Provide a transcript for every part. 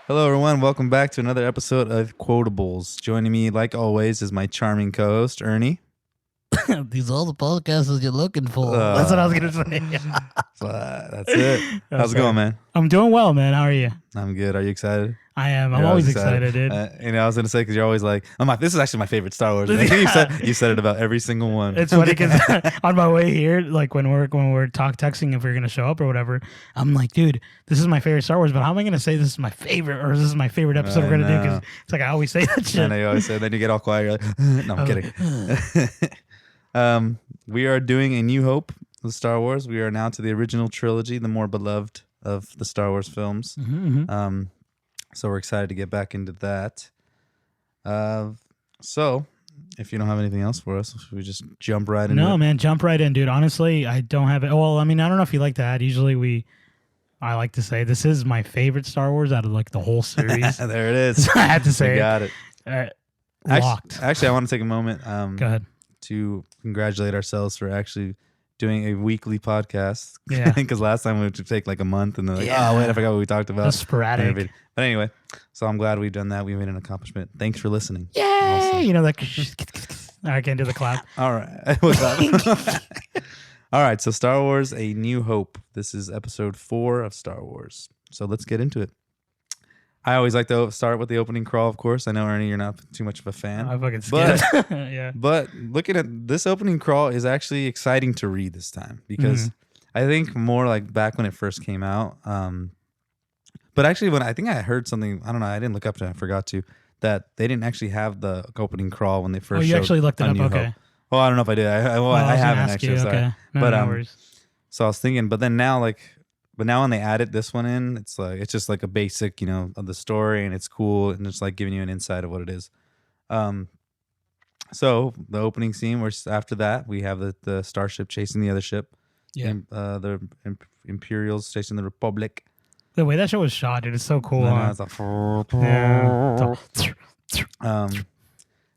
Hello, everyone. Welcome back to another episode of Quotables. Joining me, like always, is my charming co-host, Ernie. These are all the podcasts you're looking for. That's what I was going to say. That's it. How's it going, man? I'm doing well, man. How are you? I'm good. Are you excited? I am. I'm always excited, dude. I was going to say, because you're always like, this is actually my favorite Star Wars. I think you said it about every single one. It's funny because on my way here, like when we're texting if we're going to show up or whatever, I'm like, dude, this is my favorite Star Wars, but how am I going to say this is my favorite or this is my favorite episode we're going to do? Because it's like I always say that shit. I know you always say, then you get all quiet. You're like, no, I'm kidding. We are doing A New Hope of Star Wars. We are now to the original trilogy, the more beloved of the Star Wars films. Mm-hmm. So we're excited to get back into that. So if you don't have anything else for us, should we just jump right in? No, man, jump right in, dude. Honestly, I don't have it. Well, I mean, I don't know if you like that. Usually I like to say this is my favorite Star Wars out of like the whole series. There it is. I had to say you got it. Locked. Actually, I want to take a moment Go ahead. to congratulate ourselves for actually doing a weekly podcast. Yeah. Because last time we would take like a month and they're like, oh, wait, I forgot what we talked about. That's sporadic. But anyway, so I'm glad we've done that. We made an accomplishment. Thanks for listening. Yay! Also. You know, like, I can't do the clap. All right. What's up? All right. So Star Wars, A New Hope. This is episode 4 of Star Wars. So let's get into it. I always like to start with the opening crawl, of course. I know, Ernie, you're not too much of a fan. I fucking scared. Yeah. But looking at this opening crawl is actually exciting to read this time because I think more like back when it first came out. But actually, when I think I heard something, I don't know, I didn't look up to it, I forgot to, that they didn't actually have the opening crawl when they first showed. Oh, you actually looked it up? Hope. Okay. Well, I don't know if I did. I haven't actually. Sorry. Okay. No, but no worries. so I was thinking, but now when they added this one in, it's just like a basic, of the story, and it's cool, and it's like giving you an insight of what it is. So the opening scene, where after that we have the starship chasing the other ship. Yeah. The Imperials chasing the Republic. The way that show was shot, dude, it's so cool. It's like,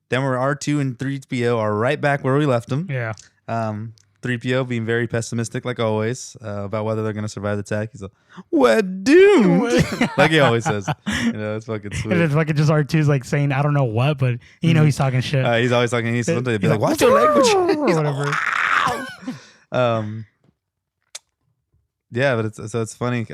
then we're R2 and 3PO are right back where we left them. Yeah. 3PO being very pessimistic, like always, about whether they're going to survive the attack. He's like, we're doomed. Like he always says. It's fucking sweet. And it's fucking just R2's like saying, I don't know what, but he's talking shit. He's always talking. He's sometimes be like, what's your language? Or whatever. Yeah, but it's funny.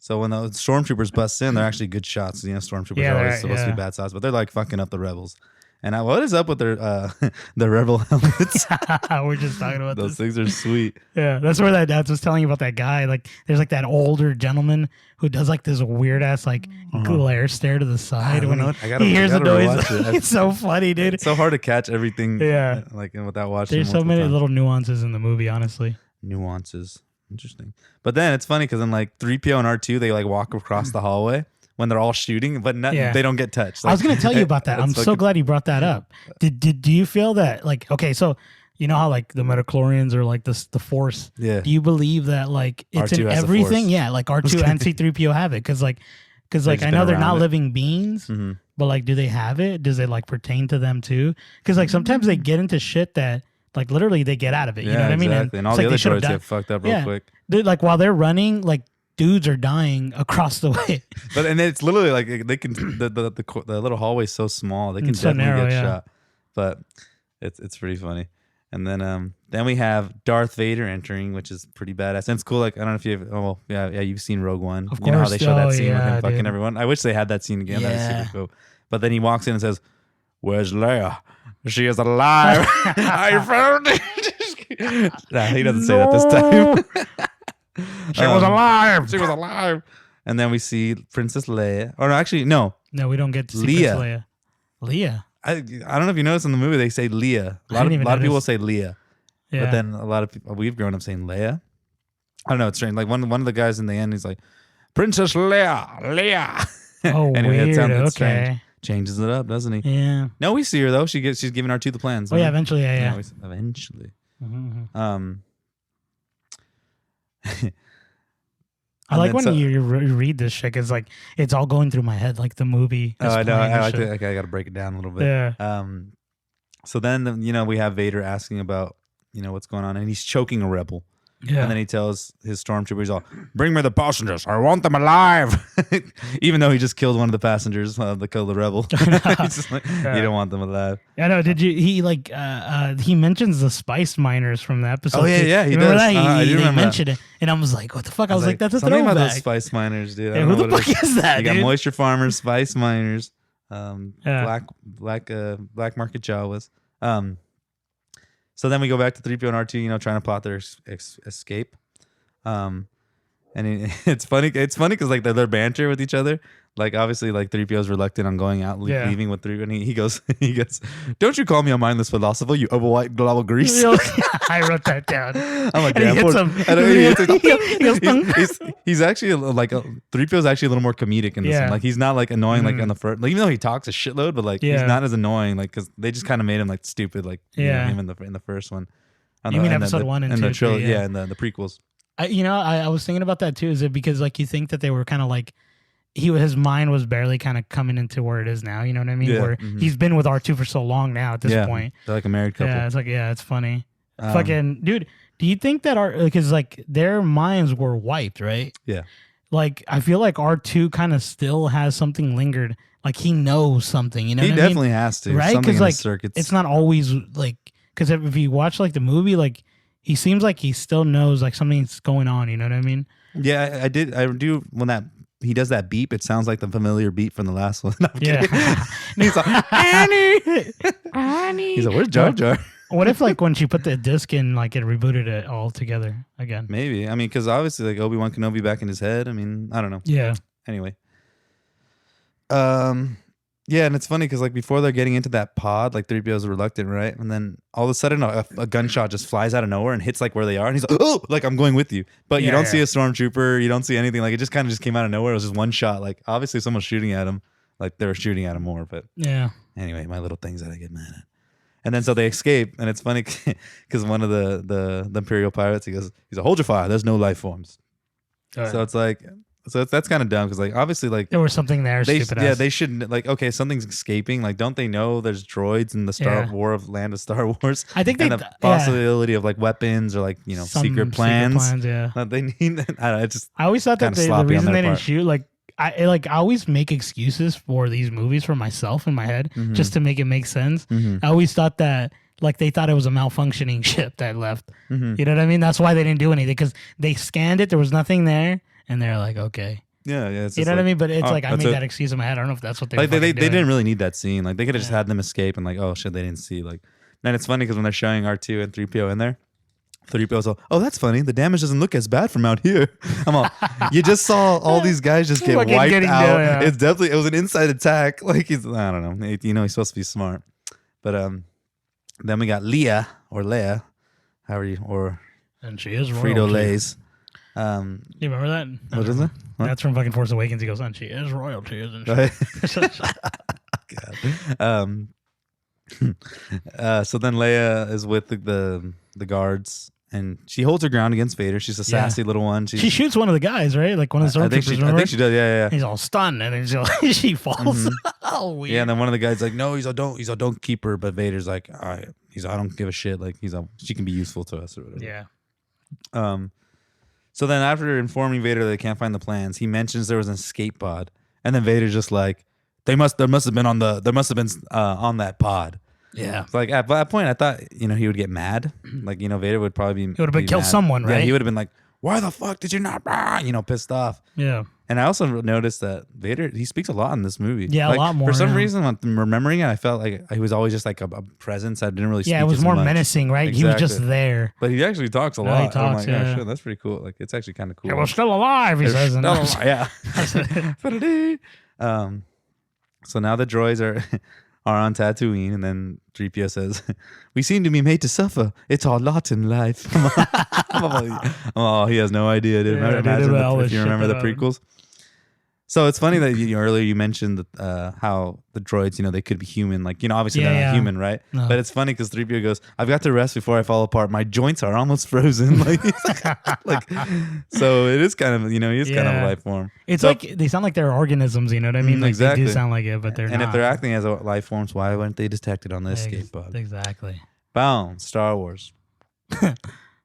So when the stormtroopers bust in, they're actually good shots. Stormtroopers are always supposed to be bad shots, but they're like fucking up the rebels. And what is up with their the rebel helmets? We're just talking about those things are sweet. Yeah, that's where that was telling you about that guy. Like, there's like that older gentleman who does like this weird ass like glare stare to the side when he hears the noise. It's so funny, dude. It's so hard to catch everything. Yeah, like without watching. There's so many little nuances in the movie, honestly. Nuances, interesting. But then it's funny because then like 3PO and R2 they like walk across the hallway when they're all shooting, but they don't get touched. I was going to tell you about that. I'm so glad you brought that up. Do you feel that, like, okay, so you know how like the midichlorians are like the Force? Yeah. Do you believe that like it's R2 in has everything? Yeah, like R2 and C-3PO have it because I know they're not living beings, but like, do they have it? Does it like pertain to them too? Because like sometimes they get into shit that like literally they get out of it. You know what I mean? And all the other droids get fucked up real quick. Dude, like while they're running, like dudes are dying across the way. And it's literally like they can the little hallway's so small they can definitely get shot. But it's pretty funny. And then we have Darth Vader entering, which is pretty badass. And it's cool. Like I don't know if you've you've seen Rogue One. Of course. You know how they show that scene with him fucking dude. everyone. I wish they had that scene again. Yeah. That is super cool. But then he walks in and says, "Where's Leia? She is alive. I found it." Nah, he doesn't say that this time. She was alive. She was alive. And then we see Princess Leia. Or actually, no. No, we don't get to see Leia. Leia. I don't know if you noticed in the movie they say Leia. A lot of people say Leia. Yeah. But then a lot of people, we've grown up saying Leia. I don't know, it's strange. Like one of the guys in the end, he's like, Princess Leia. Oh, anyway, weird. It Okay. Changes it up, doesn't he? Yeah. No, we see her though. She's giving R2 the plans. Oh yeah, eventually, yeah. Eventually. Mm-hmm. I like when you read this shit because like it's all going through my head like the movie. Oh, I know. I like to. I got to break it down a little bit. Yeah. So then we have Vader asking about what's going on, and he's choking a rebel. Yeah. And then he tells his stormtrooper, he's all, bring me the passengers. I want them alive. Even though he just killed one of the passengers, the rebel. He's just like, you don't want them alive. I know. Did you? He he mentions the spice miners from the episode. Oh yeah, he does. That? I do remember mentioned it, and I was like, "What the fuck?" I was like, "That's a throwback." Something about those spice miners, dude. Yeah, who the fuck is that? You got moisture farmers, spice miners, black market Jawas. So then we go back to 3PO and R2, trying to plot their escape. And it's funny. It's funny because like their banter with each other. Like obviously, like 3PO's reluctant on going out, leaving with 3PO, and he goes, "Don't you call me a mindless philosopher, you overwhite glob of grease." I wrote that down. I'm like, damn. He's actually like 3PO's actually a little more comedic in this one. Like he's not like annoying like on the first. Like, even though he talks a shitload, but like he's not as annoying. Like because they just kind of made him like stupid. Like him in the first one. You mean episode 1 and 2? The trilogy, yeah, and the prequels. I was thinking about that too. Is it because like you think that they were kind of like his mind was barely kind of coming into where it is now? You know what I mean? Yeah. Where he's been with R2 for so long now at this point. They're like a married couple. Yeah, it's funny. Fucking dude, do you think that because like their minds were wiped, right? Yeah. Like I feel like R2 kind of still has something lingered. Like he knows something. You know, he what definitely I mean? has to, right? Because like circuits. It's not always like because if you watch like the movie, like he seems like he still knows like something's going on. You know what I mean? Yeah, I do. When he does that beep, it sounds like the familiar beep from the last one. No, he's like, Annie. He's like, where's Jar Jar? What if like when she put the disc in, like it rebooted it all together again? Maybe. I mean, because obviously like Obi-Wan Kenobi back in his head. I mean, I don't know. Yeah. Anyway. Yeah, and it's funny because like before they're getting into that pod, like 3PO's reluctant, right? And then all of a sudden a gunshot just flies out of nowhere and hits like where they are, and he's like, "Oh, like I'm going with you." But you don't see a stormtrooper, you don't see anything. Like it just kind of just came out of nowhere. It was just one shot. Like obviously someone's shooting at him. Like they were shooting at him more. But yeah. Anyway, my little things that I get mad at. And then so they escape, and it's funny because one of the Imperial pirates, he's like, "Hold your fire. There's no life forms." Right. So it's like. So that's kind of dumb because like obviously like there was something there. They shouldn't like okay something's escaping, like don't they know there's droids in the land of Star Wars? I think and the possibility of like weapons or like secret plans. Yeah, they need. I always thought that the reason they didn't shoot I always make excuses for these movies for myself in my head just to make it make sense. I always thought that. Like they thought it was a malfunctioning ship that left. You know what I mean? That's why they didn't do anything because they scanned it. There was nothing there. And they're like, okay. Yeah. You know what I mean? But it's like, I made that excuse in my head. I don't know if that's what they didn't really need that scene. Like they could have just had them escape and like, oh shit, they didn't see. Like, then it's funny because when they're showing R2 and 3PO in there, 3PO's all, oh, that's funny. The damage doesn't look as bad from out here. I'm all, you just saw all these guys just get wiped out. It was an inside attack. Like I don't know. He's supposed to be smart. But then we got Leia, and she is Frito Lay's. Do you remember that? What is it? What? That's from fucking Force Awakens. He goes, and she is royalty, isn't she? God. So then Leia is with the guards, and she holds her ground against Vader. She's a sassy little one. She shoots one of the guys, right? Like one of the stormtroopers. I think she does. Yeah. He's all stunned, and then she falls. Oh, weird. Yeah, and then one of the guys like, no, don't keep her. But Vader's like, all right. I don't give a shit. Like she can be useful to us or whatever. Yeah. So then after informing Vader that they can't find the plans, he mentions there was an escape pod, and then Vader's just like, there must have been on that pod. Yeah. So like at that point, I thought he would get mad. Like Vader would probably he would have killed someone, right? Yeah, he would have been like, why the fuck did you not? Pissed off. Yeah. And I also noticed that Vader, he speaks a lot in this movie. Yeah, like, a lot more. For some reason, when I'm remembering it, I felt like he was always just like a presence. I didn't really speak. Yeah, it was more menacing, right? Exactly. He was just there. But he actually talks a lot. He talks, I'm like, oh, shit, that's pretty cool. Like, it's actually kind of cool. Yeah, we're still alive, he says. Yeah. So now the droids are on Tatooine, and then 3PO says, we seem to be made to suffer. It's our lot in life. Oh, he has no idea. If you remember the prequels. So it's funny that earlier you mentioned how the droids, they could be human. Like, obviously they're not human, right? No. But it's funny because 3PO goes, I've got to rest before I fall apart. My joints are almost frozen. So it is kind of, he is kind of a life form. It's like they sound like they're organisms, you know what I mean? Like exactly. They do sound like it, but they're not. And if they're acting as life forms, why weren't they detected on the escape pod? Exactly. Boom. Star Wars.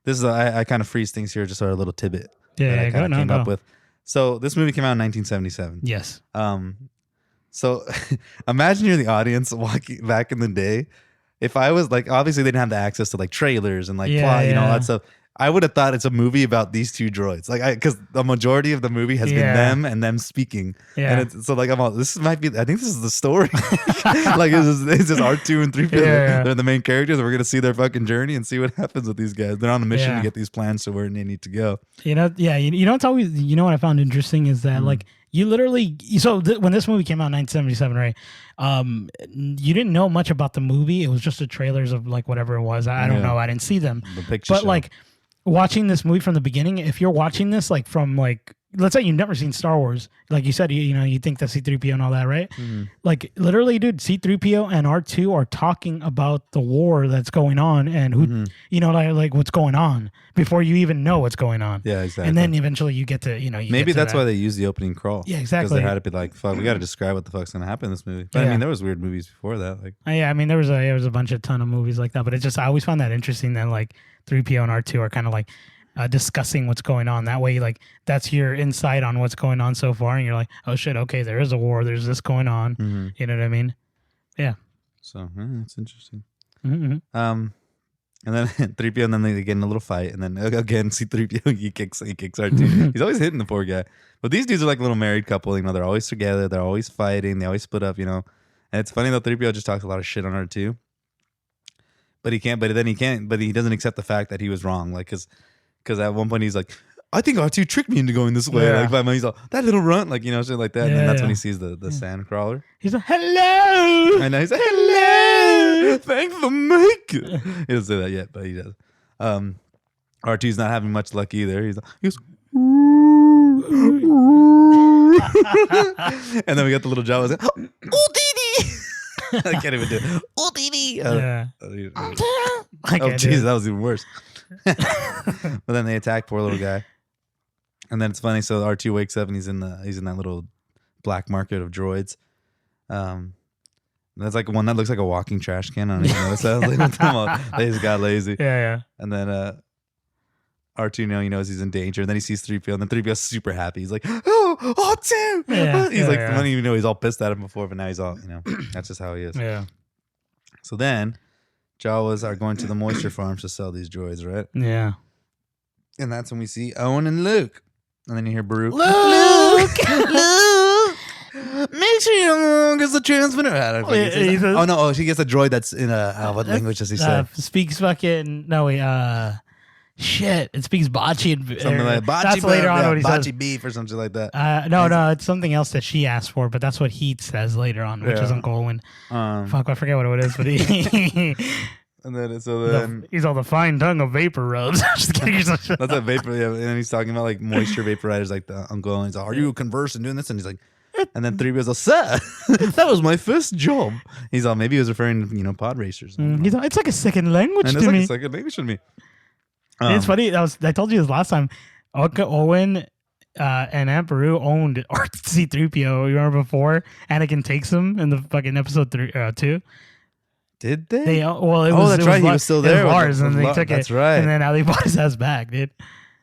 this is I kind of freeze things here, just sort of a little tidbit that I kind of came up with. So this movie came out in 1977. Yes. So imagine you're the audience walking back in the day. If I was like, obviously they didn't have the access to like trailers and like plot, all that stuff. I would have thought it's a movie about these two droids, like because the majority of the movie has been them and them speaking, and it's so like I'm all, this might be. I think this is the story. Like it's just R2 and 3PO. They're the main characters. We're gonna see their fucking journey and see what happens with these guys. They're on a mission to get these plans to where they need to go. You know, it's always, what I found interesting is that like you literally when this movie came out in 1977, right? You didn't know much about the movie. It was just the trailers of like whatever it was. I don't know. I didn't see them. The picture show. Like watching this movie from the beginning, if you're watching this like from like, let's say you've never seen Star Wars, like you said, you think that C-3PO and all that, right? Like literally, dude, C-3PO and R2 are talking about the war that's going on and who, like what's going on before you even know what's going on. Yeah, exactly. And then eventually you get to, maybe that's why they use the opening crawl. Yeah, exactly. Because they had to be like, fuck, we got to describe what the fuck's gonna happen in this movie. But I mean, there was weird movies before that. Like, yeah, I mean, there was a ton of movies like that. But I always found that interesting that like 3PO and R2 are kind of like discussing what's going on. That way, like that's your insight on what's going on so far, and you're like, oh shit, okay, there is a war. There's this going on. You know what I mean? Yeah. So it's interesting. And then 3PO, and then they get in a little fight, and then again C-3PO he kicks R2. He's always hitting the poor guy. But these dudes are like a little married couple. They're always together. They're always fighting. They always split up. And it's funny though. 3PO just talks a lot of shit on R2. But he can't. But then he can't. But he doesn't accept the fact that he was wrong. Like because at one point he's like, I think R2 tricked me into going this way. Like by my, he's all, that little runt, like shit like that. And then that's when he sees the sand crawler. He's like, hello. I know. He's like, hello. Thanks for making. He doesn't say that yet, but he does. R2's not having much luck either. He goes, and then we got the little Jawas. Oh, Dee. I can't even do it. Oh, Dee. Oh, jeez, that was even worse. But then they attack poor little guy, and then it's funny. So R2 wakes up and he's in that little black market of droids. That's like one that looks like a walking trash can. I don't even notice that. They just got lazy. Yeah. And then R2 now he knows he's in danger. And then he sees 3PO, and then 3PO's super happy. He's like, oh, R2. Yeah, he's like, I don't even know he's all pissed at him before, but now he's all, that's just how he is. Yeah. So then Jawas are going to the moisture farms to sell these droids, right? Yeah. And that's when we see Owen and Luke. And then you hear Baruch. Luke! Make sure you don't get the transmitter. She gets a droid that's in what language does he say? Speaks fucking shit. It speaks bocce and something like bocce. That's later on what he says. Bocce beef or something like that. No, it's something else that she asked for, but that's what he says later on, which is Uncle Owen. Fuck, I forget what it is, but he. And then he's all the fine tongue of vapor rubs. Just kidding. That's a vapor. Yeah, and then he's talking about like moisture vaporizers, like the Uncle Owen. He's like, are you conversing doing this? And he's like, and then 3PO's like, sir, that was my first job. He's all, maybe he was referring to pod racers. He's like, it's like a second language to me. It's like a second language to me. It's funny. I told you this last time. Uncle Owen and Aunt Beru owned C-3PO. You remember before Anakin takes him in the fucking episode 2? Did they? It was, that's right. He was still there. It was Lars, and they took it. That's right. And then now they bought his ass back, dude.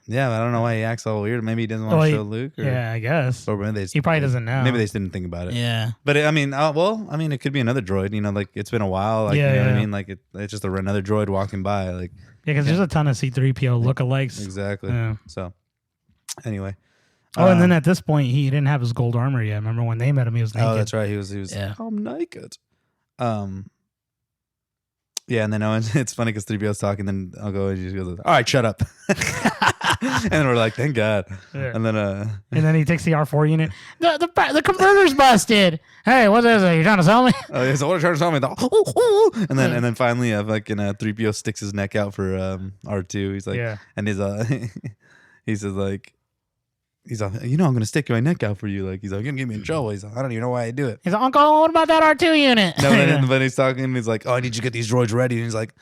Yeah, I don't know why he acts all weird. Maybe he doesn't want to show Luke. Or, yeah, I guess. Or maybe he probably doesn't know. Maybe they just didn't think about it. Yeah. But it could be another droid. Like it's been a while. Like, you know what I mean? Like it's just another droid walking by. Like because there's a ton of C-3PO lookalikes. Exactly. Yeah. So anyway. And then at this point he didn't have his gold armor yet. Remember when they met him? He was naked. Oh, that's right. He was. I'm naked. Yeah, and then it's funny because 3PO's talking, then I'll go and he just goes, all right, shut up. And we're like, thank God. Yeah. And then he takes the R4 unit. The converter's busted. Hey, what is it? You trying to sell me? Oh, yeah, so what are you trying to sell me? And then finally, 3PO sticks his neck out for R2. He's like, and he says like, he's like, I'm going to stick my neck out for you. Like, he's like, you're going to get me in trouble. He's like, I don't even know why I do it. He's like, Uncle, what about that R2 unit? No, but he's talking, he's like, oh, I need you to get these droids ready. And he's like,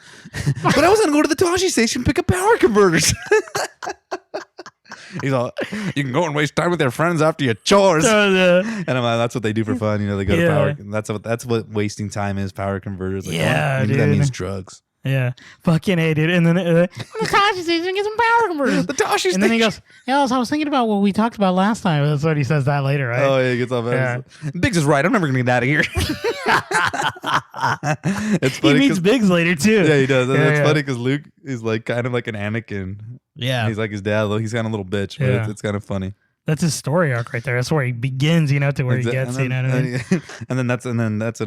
but I was going to go to the Tashi station and pick up power converters. He's all, you can go and waste time with your friends after your chores. And I'm like, that's what they do for fun. They go to power. That's what wasting time is, power converters. Like, yeah, maybe that means drugs. Yeah, fucking hated. And then the Tashi station get some power converters. The Tashi station. And then he goes, "Yeah, I was thinking about what we talked about last time." That's what he says that later, right? Oh yeah, he gets all bad. Yeah. Biggs is right. I'm never gonna get out of here. It's funny. He meets Biggs later too. Yeah, he does. And it's funny because Luke is like kind of like an Anakin. Yeah, he's like his dad. He's kind of a little bitch, but it's kind of funny. That's his story arc right there. That's where he begins, to where he gets, and then, what I mean? And then that's in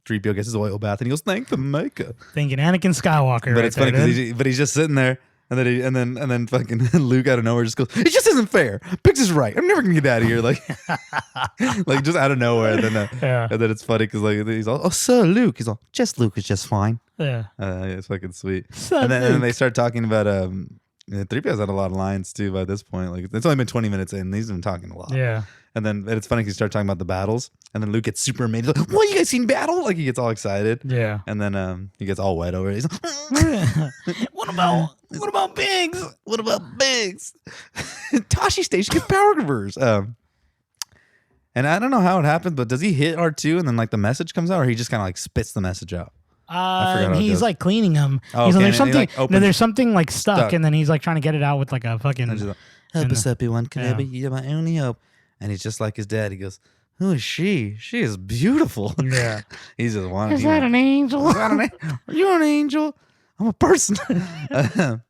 3PO gets his oil bath, and he goes, "Thank the maker." Thinking Anakin Skywalker. But it's funny because he's just sitting there, and then fucking Luke out of nowhere just goes, "It just isn't fair. Biggs is right. I'm never gonna get out of here." Like, like just out of nowhere. And then it's funny because like he's all, "Oh, Sir Luke." He's all, "Just Luke is just fine." Yeah, it's fucking sweet. And then they start talking about 3PO's had a lot of lines too by this point. Like it's only been 20 minutes in. He's been talking a lot. Yeah. And then it's funny because you start talking about the battles, and then Luke gets super amazed. He's like, "What, you guys seen battle?" Like he gets all excited. Yeah. And then he gets all wet over it. He's like, What about Biggs? What about Biggs? Tashi Station gets power converters. And I don't know how it happened, but does he hit R2 and then like the message comes out, or he just kind of like spits the message out? He's like cleaning them. Oh, he's okay. There's something. Like there's something like stuck, and then he's like trying to get it out with like a fucking. Help us, everyone. Can I be my only hope? And he's just like his dad. He goes, "Who is she? She is beautiful." Yeah. He's just wanting. Is that an angel? Are you an angel? I'm a person. But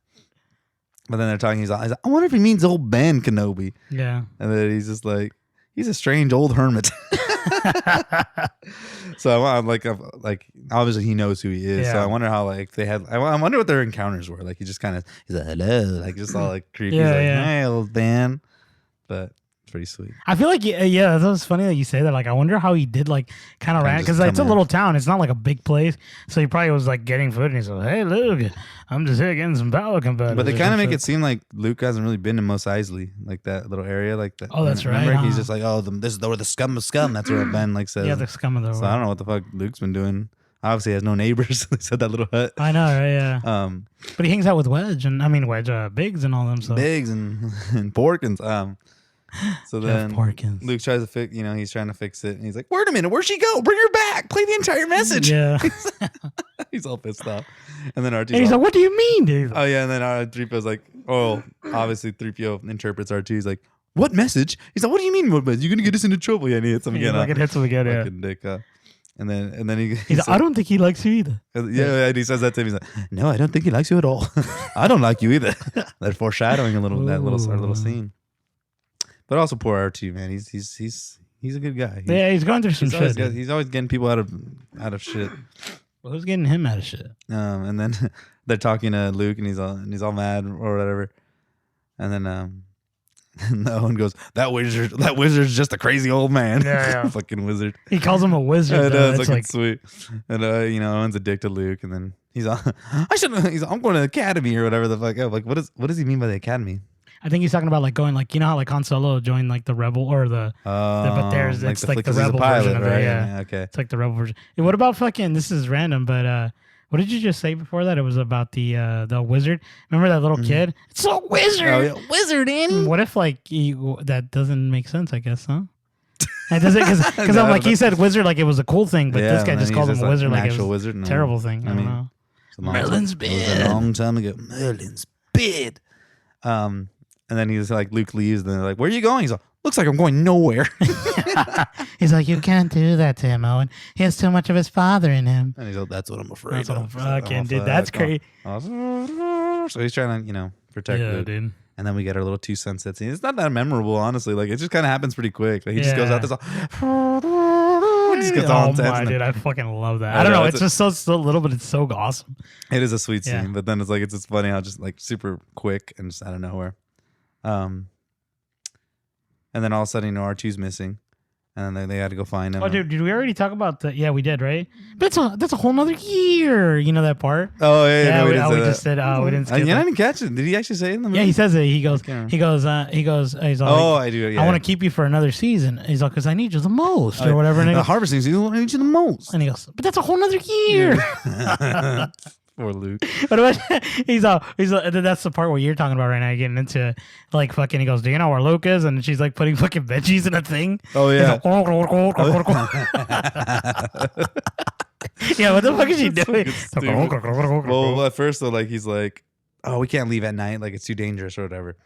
then they're talking. He's like, "I wonder if he means old Ben Kenobi." Yeah. And then he's just like, he's a strange old hermit. So I'm like obviously he knows who he is. Yeah. So I wonder how like they had. I wonder what their encounters were. Like he just kind of he's like, "Hello," like just all like creepy. Yeah, he's like, "Hey, old Ben," but it's pretty sweet. I feel like that was funny that you say that. Like I wonder how he did like kind of ran because like, it's a little town. It's not like a big place. So he probably was like getting food and he's like, "Hey, Luke, I'm just here getting some power converters." But they kind of make it seem like Luke hasn't really been to Mos Eisley, like that little area, like that. Oh, that's remember? right. He's just like, "Oh, this is where the scum of scum." That's what Ben like says. Yeah, the scum of the world. So I don't know what the fuck Luke's been doing. Obviously, he has no neighbors. He said that little hut. I know, right? Yeah. But he hangs out with Biggs and all them. So Biggs and Porkins. So then Porkins. Luke tries to fix. He's trying to fix it, and he's like, "Wait a minute, where'd she go? Bring her back. Play the entire message." Yeah. He's all pissed off, and then R2's he's like, "What do you mean, dude?" Oh yeah, and then 3PO's like, "Oh, obviously 3PO interprets R2. He's like, what message?" He's like, "What do you mean, what message? You're gonna get us into trouble." Yeah, and he hits him again. Like hits him again. Yeah. Fucking dick. And then he's like, "I don't think he likes you either." Yeah, and he says that to him. He's like, "No, I don't think he likes you at all. I don't like you either." They're foreshadowing our little scene. But also poor R2, man. He's a good guy. He's going through some shit. He's always getting people out of shit. Well, who's getting him out of shit? And then they're talking to Luke, and he's all mad or whatever. And then Owen goes, "That wizard's just a crazy old man." Yeah. Fucking wizard. He calls him a wizard. It's like sweet. And Owen's a dick to Luke, and then he's all, I'm going to the academy or whatever the fuck. Like, what does he mean by the academy? I think he's talking about like going like how like Han Solo joined like the rebel or but there's it's like the rebel version of it. Yeah. Okay. It's like the rebel version. And what about fucking? This is random, but what did you just say before that? It was about the wizard. Remember that little kid? It's a wizard. Oh, yeah. Wizard, Annie. What if like that doesn't make sense? I guess, huh? And does it? Because I'm like he said wizard like it was a cool thing, but this guy just called him a wizard like it was wizard. a terrible thing. I don't know. Merlin's beard. It was a long time ago. Merlin's beard. And then he's like, Luke leaves, and they're like, "Where are you going?" He's like, "Looks like I'm going nowhere." He's like, "You can't do that to him, Owen. He has too much of his father in him." And he's like, "That's what I'm afraid of." Fucking dude, that's crazy. So he's trying to, protect Luke. Dude. And then we get our little 2 sunset scene. It's not that memorable, honestly. Like, it just kind of happens pretty quick. Like, he just goes out there, he just gets all intense. Dude, I fucking love that. I don't know. It's just so little, but it's so awesome. It is a sweet scene, but then it's like, it's just funny how just like super quick and just out of nowhere. And then all of a sudden, R2's missing, and then they had to go find him. Oh, dude, did we already talk about that? Yeah, we did, right? But that's a whole nother year. You know that part? Oh yeah, we just said we didn't. I didn't catch it. Did he actually say it in the movie? Yeah, he says it. He goes. He's all, "Oh, I do. Yeah, I want to keep you for another season." He's like, "Because I need you the most," or whatever. And the harvesting season, I need you the most. And he goes, "But that's a whole nother year." Poor Luke. But he's all, that's the part where you're talking about right now, getting into like fucking. He goes, "Do you know where Luke is?" And she's like putting fucking veggies in a thing. Oh yeah. Yeah, what the fuck is she That's doing? Well, at first though, like he's like, "Oh, we can't leave at night. Like it's too dangerous or whatever."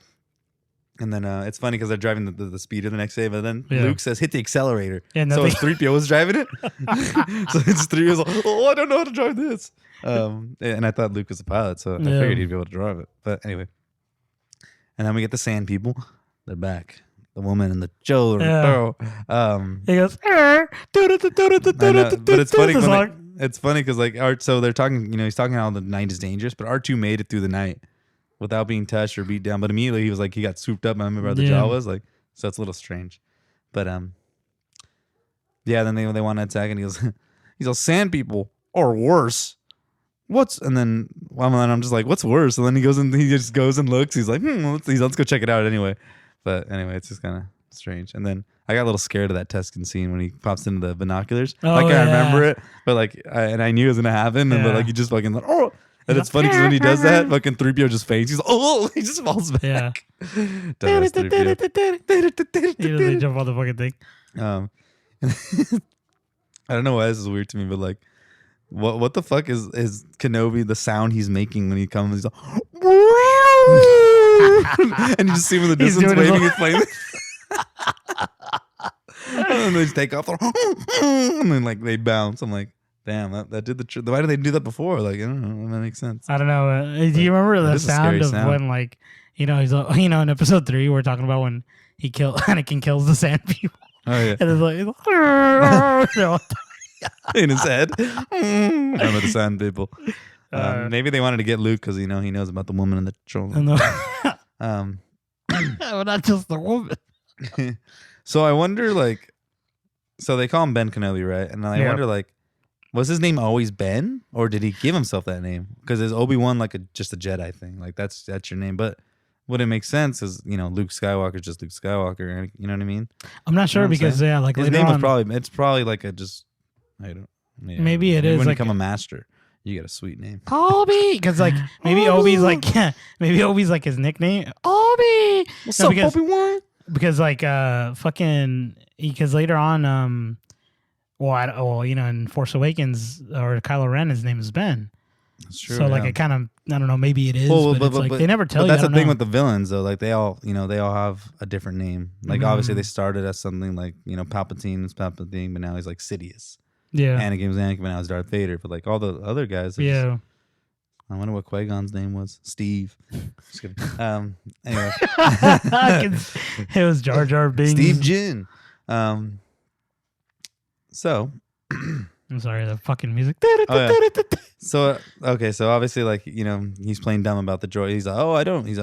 And then it's funny because they're driving the speeder the next day, but then Luke says, "Hit the accelerator." Yeah, so it's 3PO was driving it. So it's 3PO's like, "Oh, I don't know how to drive this." And I thought Luke was a pilot, so I figured he'd be able to drive it. But anyway, and then we get the sand people. They're back. The woman and the children. He goes, but it's funny. It's funny because like Art. So they're talking. He's talking how the night is dangerous, but R2 made it through the night without being touched or beat down. But immediately he was like, he got swooped up. I remember how the jaw was like. So it's a little strange. But then they want to attack, and he's all sand people or worse. And then I'm just like, what's worse? And then he just goes and looks. He's like, let's go check it out anyway. But anyway, it's just kind of strange. And then I got a little scared of that Tuscan scene when he pops into the binoculars. I remember it, but like, I knew it was gonna happen. And but like, he just fucking like, oh. And it's funny because when he does that, fucking 3PO just faints. He's like, oh, he just falls back. Yeah. Dumbass 3PO. He doesn't jump on the fucking thing. I don't know why this is weird to me, but like, what the fuck is Kenobi, the sound he's making when he comes? He's like, and you just see him in the distance waving his plane. And then they just take off, and then like they bounce. I'm like, damn, that did the trick. Why did they do that before? Like, I don't know. That makes sense. I don't know. Do you remember the sound of when, like, he's in episode 3, we're talking about when Anakin kills the sand people. Oh yeah, and it's like in his head. I remember the sand people. Maybe they wanted to get Luke because he knows about the woman and the children. Well, not just the woman. So I wonder, like, so they call him Ben Kenobi, right? And I wonder, like, was his name always Ben, or did he give himself that name? Because is Obi-Wan like just a Jedi thing? Like that's your name, but would it make sense? Is Luke Skywalker just Luke Skywalker? You know what I mean? I'm not sure because like his name was probably like a just maybe it is when you like become a master. You get a sweet name. Obi, because like maybe Obi's like his nickname. Obi. What's up, Obi-Wan? Because like because later on in Force Awakens or Kylo Ren, his name is Ben. That's true. So like it kind of, I don't know, maybe it is, but they never tell you. That's the thing with the villains though. Like they all have a different name. Like obviously they started as something like Palpatine is Palpatine, but now he's like Sidious. Yeah. Anakin was Anakin, but now he's Darth Vader. But like all the other guys. Yeah. I wonder what Qui-Gon's name was. Steve. Just kidding. Anyway. It was Jar Jar Binks. Steve Jin. So. I'm sorry, the fucking music. Oh, yeah. So, okay. So obviously, like, he's playing dumb about the droid. He's like, oh, I don't. He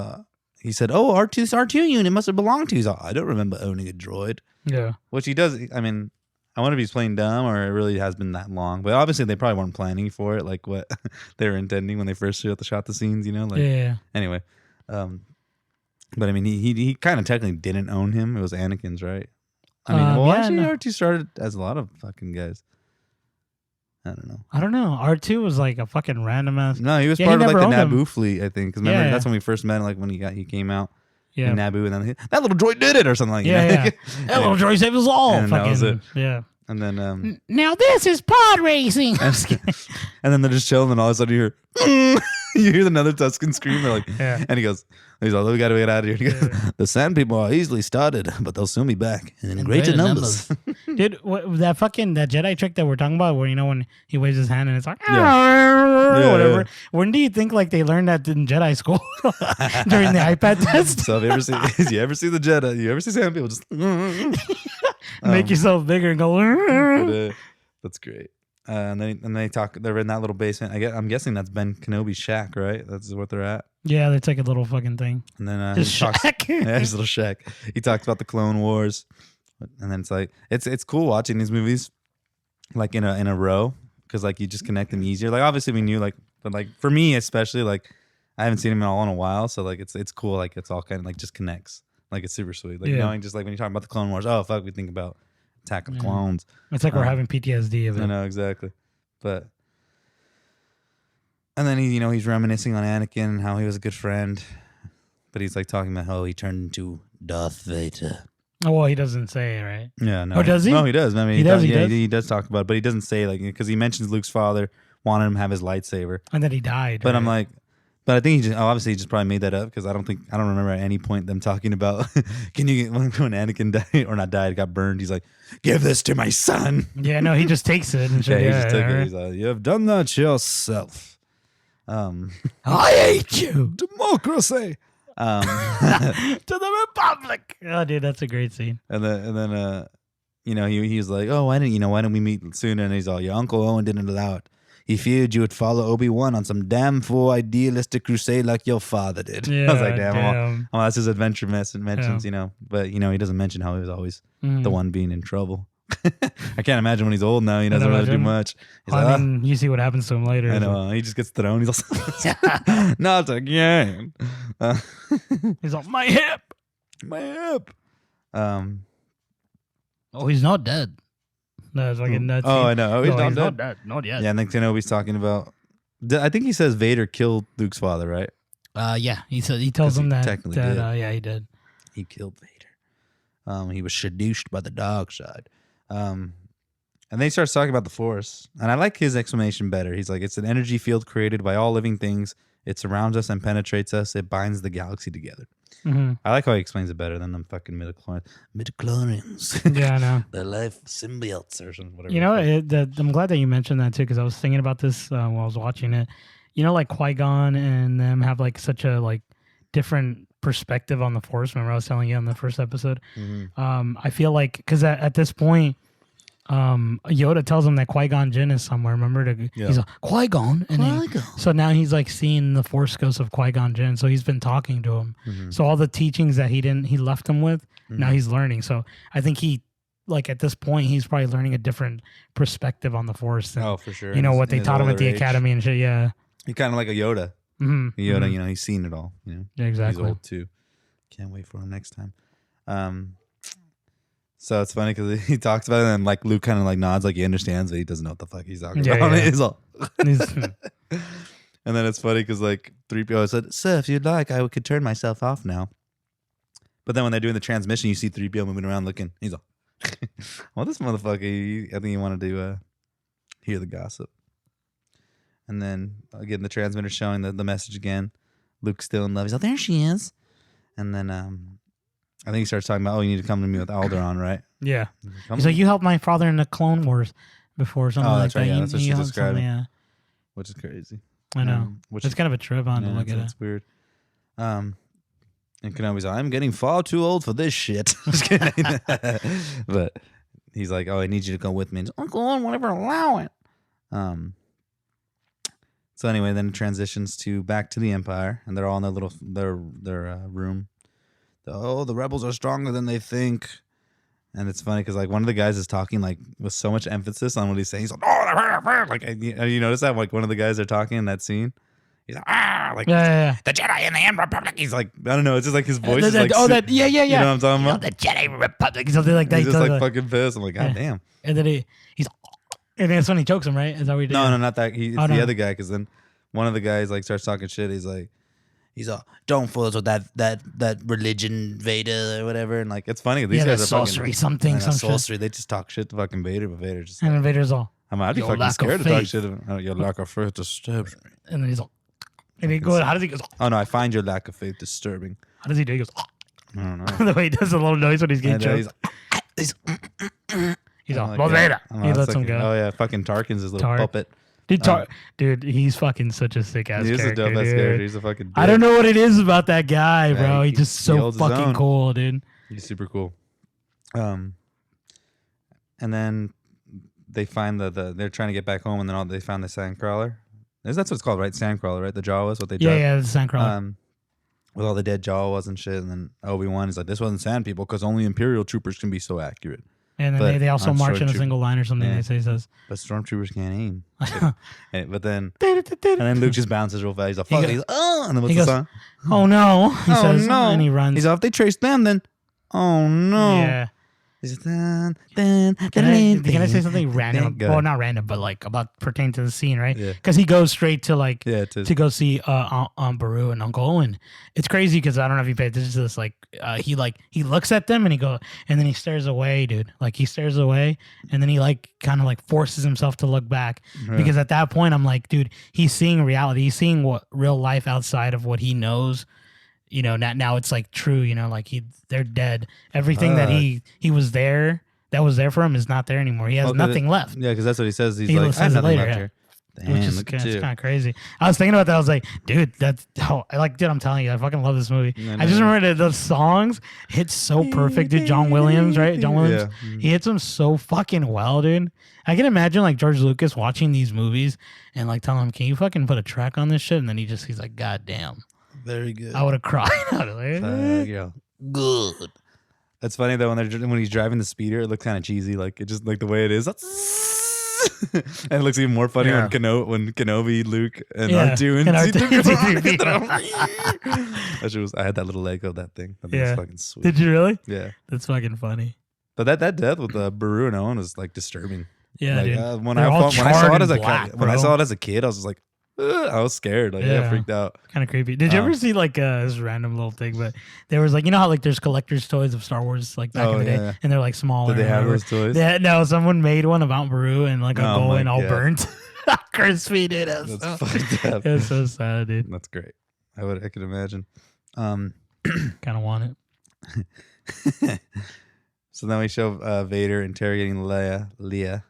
said, oh, R2 unit must have belonged to. He's like, I don't remember owning a droid. Yeah. Which he does. I mean, I wonder if he's playing dumb or it really has been that long. But obviously, they probably weren't planning for it, like what they were intending when they first shot the scenes, Like, yeah. Anyway, but I mean, he kind of technically didn't own him. It was Anakin's, right? I mean, R2 started as a lot of fucking guys. I don't know. R2 was like a fucking random ass. No, he was part of like the Naboo fleet, I think. Because remember, that's when we first met. Like when he came out. Yeah. In Naboo, and then that little droid did it, or something like that. Yeah. That little droid saved us all. And that was it. Yeah. And then now this is pod racing. And then they're just chilling, and all of a sudden you hear another Tuscan scream. They're like, and he's like, we gotta get out of here. He goes, the sand people are easily started, but they'll soon be back in greater numbers. Dude, that Jedi trick that we're talking about, where when he waves his hand and it's like whatever. Yeah. When do you think like they learned that in Jedi school during the iPad test? So you ever see the Jedi? You ever see sand people just make yourself bigger and go? That's great. And they talk. They're in that little basement. I'm guessing that's Ben Kenobi's shack, right? That's what they're at. Yeah, they take a little fucking thing. And then his shack. His little shack. He talks about the Clone Wars, and then it's like it's cool watching these movies like in a row because like you just connect them easier. Like obviously we knew but like for me especially like I haven't seen them all in a while, so like it's cool. Like it's all kind of like just connects. Like it's super sweet. Like knowing just like when you talk about the Clone Wars, oh fuck, we think about Attack of the Clones. It's like we're having PTSD of it. I know exactly, but and then he's reminiscing on Anakin and how he was a good friend, but he's like talking about how he turned into Darth Vader. Oh, well, he doesn't say it, right? Yeah, no. Or does he? No, he does. I mean, he does. he does talk about it, but he doesn't say like because he mentions Luke's father wanted him to have his lightsaber, and then he died. But right? I'm like, but I think he just obviously he just probably made that up because I don't remember at any point them talking about can you when Anakin died or not died got burned. He's like, give this to my son. Yeah, no, he just takes it. And he just took it. He's like, you have done that yourself. I hate you. Democracy. To the Republic. Oh, dude, that's a great scene. And then he was like, oh, why didn't we meet sooner? And he's all, your Uncle Owen didn't allow it. He feared you would follow Obi-Wan on some damn fool idealistic crusade like your father did. Yeah, I was like, damn. Well, that's his adventure mentions, but he doesn't mention how he was always the one being in trouble. I can't imagine when he's old now. He doesn't really do much. I mean, you see what happens to him later. I know. He just gets thrown. He's like, not again. He's like, my hip. Oh, he's not dead. No, it's like a nuts. Oh, I know. He's not dead. Not yet. Yeah, and then Kenobi's talking about. I think he says Vader killed Luke's father, right? Yeah. He tells him that. Technically did. Yeah, he did. He killed Vader. He was seduced by the dark side. And then he starts talking about the Force, and I like his explanation better. He's like, it's an energy field created by all living things. It surrounds us and penetrates us. It binds the galaxy together. Mm-hmm. I like how he explains it better than them fucking midichlorians. Yeah, I know. The life symbiotes or something. Whatever. You know, I'm glad that you mentioned that too, because I was thinking about this while I was watching it. You know, like Qui-Gon and them have like such a like different perspective on the Force. Remember I was telling you on the first episode? Mm-hmm. I feel like because at this point, Yoda tells him that Qui-Gon Jinn is somewhere. Remember, he's like, Qui-Gon, and so now he's like seeing the Force ghost of Qui-Gon Jinn. So he's been talking to him. Mm-hmm. So all the teachings that he left him with, now he's learning. So I think he, like at this point, he's probably learning a different perspective on the Force. Than, for sure. You know what they taught him at the academy and shit. Yeah, he's kind of like a Yoda. Mm-hmm. Yoda, he's seen it all. Yeah, exactly. He's old too. Can't wait for him next time. So it's funny because he talks about it and like Luke kind of like nods like he understands, but he doesn't know what the fuck he's talking about. Yeah. He's all and then it's funny because like 3PO said, sir, if you'd like, I could turn myself off now. But then when they're doing the transmission, you see 3PO moving around looking. He's all, well, this motherfucker, I think he wanted to hear the gossip. And then again, the transmitter showing the message again. Luke's still in love. He's like, there she is. And then I think he starts talking about, you need to come to me with Alderaan, right? Yeah. He's like, you helped my father in the Clone Wars before, something like that. Yeah, that's what she's describing. Yeah. Which is crazy. I know. It's kind of a trip on to look at it. It's weird. And Kenobi's like, I'm getting far too old for this shit. Just kidding. But he's like, I need you to go with me. And Uncle Owen won't ever allow it. So anyway, then it transitions to back to the Empire, and they're all in their room. The rebels are stronger than they think. And it's funny because like one of the guys is talking like with so much emphasis on what he's saying. He's like, like you notice that like one of the guys are talking in that scene. He's like, the Jedi and the Republic. He's like, I don't know. It's just like his voice is like, yeah. You know what I'm talking about? The Jedi Republic, something like that. He's just like fucking pissed. I'm like, God damn. And then he's, and then it's when he chokes him, right? Is that what he did? No, not that. It's the other guy because then one of the guys like starts talking shit. He's all, don't fool us with that religion, Vader or whatever. And like, it's funny. These guys are sorcery, something. Sorcery. They just talk shit to fucking Vader, but Vader just. And then Vader's all. I'd be fucking scared to talk shit. Your lack of faith disturbs me. And then he's all. And he goes, how does he go? Oh no, I find your lack of faith disturbing. How does he do? He goes, I don't know. The way he does a little noise when he's getting choked. He's all, well, Vader. He lets him go. Oh yeah, fucking Tarkin's his little puppet. Dude, he's fucking such a sick ass character. He's a dope ass character. He's a fucking. I don't know what it is about that guy, bro. He's just so fucking cool, dude. He's super cool. And then they find they're trying to get back home, and then they found the sandcrawler. That's what it's called, right? Sandcrawler, right? The Jawas, what they dropped. Yeah, the sandcrawler. With all the dead Jawas and shit, and then Obi-Wan is like, this wasn't sand people because only Imperial troopers can be so accurate. And then they also march in a single line or something. Yeah. They says, but stormtroopers can't aim. But then, and then Luke just bounces real fast. He's like, fuck. He's like, oh, and then what's the song? Oh no! He says, no! And he runs. He's like, if they trace them, then, oh no! Yeah. Can I say something random? Well, not random, but like about pertaining to the scene, right? Because he goes straight to like to go see Aunt Beru and Uncle Owen. It's crazy because I don't know if you paid attention to this. Like he looks at them and and then he stares away, dude. Like he stares away and then he like kind of like forces himself to look back because at that point I'm like, dude, he's seeing reality. He's seeing what real life outside of what he knows. You know, now it's like true, you know, like they're dead. Everything that he was there, that was there for him is not there anymore. He has nothing left. Yeah, because that's what he says. He's like, I have nothing left here. Damn, which is kind of crazy. I was thinking about that. I was like, dude, dude, I'm telling you, I fucking love this movie. I just remember that those songs hit so perfect, dude. John Williams, right? John Williams, he hits them so fucking well, dude. I can imagine like George Lucas watching these movies and like telling him, can you fucking put a track on this shit? And then he's like, God damn. Very good. I would have cried out of it. Yeah. Good. That's funny though when he's driving the speeder, it looks kind of cheesy. Like it just like the way it is. And it looks even more funny when Kenobi, Luke, and R2 and C3. That shit was. I had that little Lego that thing. That was fucking sweet. Did you really? Yeah. That's fucking funny. But that death with Beru and Owen was like disturbing. Yeah, like, dude. When I saw it as a kid, I was just like. I was scared. Like, I freaked out. Kind of creepy. Did you ever see like this random little thing? But there was like, you know how like there's collector's toys of Star Wars like back in the day, and they're like smaller. Did they have those toys? Yeah, no, someone made one of Aunt Beru and like a bowl and all burnt. Crispy, dude. That's fucked up. It was so sad, dude. That's great. I could imagine. Kind of want it. So then we show Vader interrogating Leia, and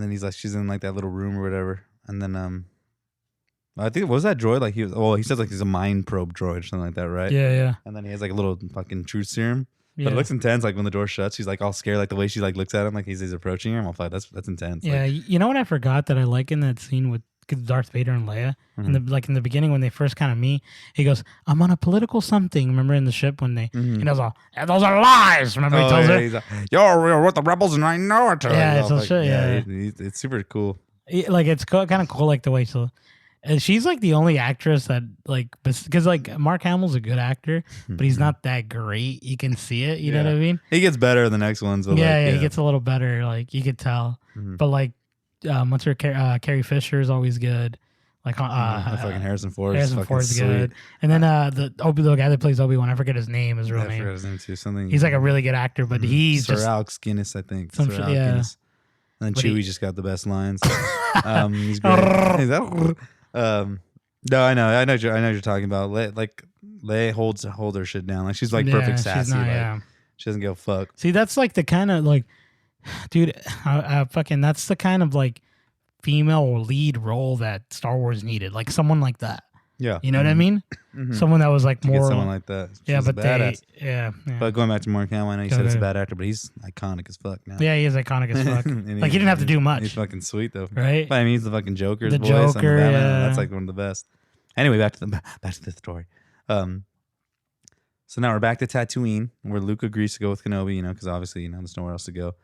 then he's like, she's in like that little room or whatever, and then I think what was that droid like? He says like he's a mind probe droid or something like that, right? Yeah. And then he has like a little fucking truth serum. But it looks intense. Like when the door shuts, she's like all scared, like the way she like looks at him, like he's approaching her. I'm like, that's intense. Yeah, like, you know what I forgot that I like in that scene with Darth Vader and Leia, in the beginning when they first kind of meet, he goes, "I'm on a political something." Remember in the ship when they he does all, "Those are lies." Remember he tells her, he's like, "You're with the rebels and I know it." Yeah, it's shit. Yeah, it's super cool. Like it's kind of cool, like the way and she's like the only actress that like, because like Mark Hamill's a good actor, but he's not that great. You can see it. You know what I mean? He gets better in the next ones. But he gets a little better. Like you could tell. But like, what's her Carrie Fisher is always good. Like fucking Harrison Ford. Harrison Ford's good. And then the guy that plays Obi-Wan, I forget his name. His real name. I forget his name too. Something. He's like a really good actor, but he's Sir just Alex Guinness, I think. Guinness. And then Chewie just got the best lines. He's great. No, I know what you're talking about. Leia holds her shit down. Like she's like perfect sassy. She doesn't give a fuck. See, that's like the kind of like, dude, that's the kind of like female lead role that Star Wars needed. Like someone like that. Yeah. You know what I mean? Someone that was like more. Someone like that. She's but badass. Yeah. But going back to Mark Hamill, I know you said it's a bad actor, but he's iconic as fuck now. Yeah, he is iconic as fuck. Like he didn't have to do much. He's fucking sweet though, right? But I mean, he's the fucking Joker's voice. Joker, That's like one of the best. Anyway, back to the story. So now we're back to Tatooine, where Luke agrees to go with Kenobi, because obviously, there's nowhere else to go.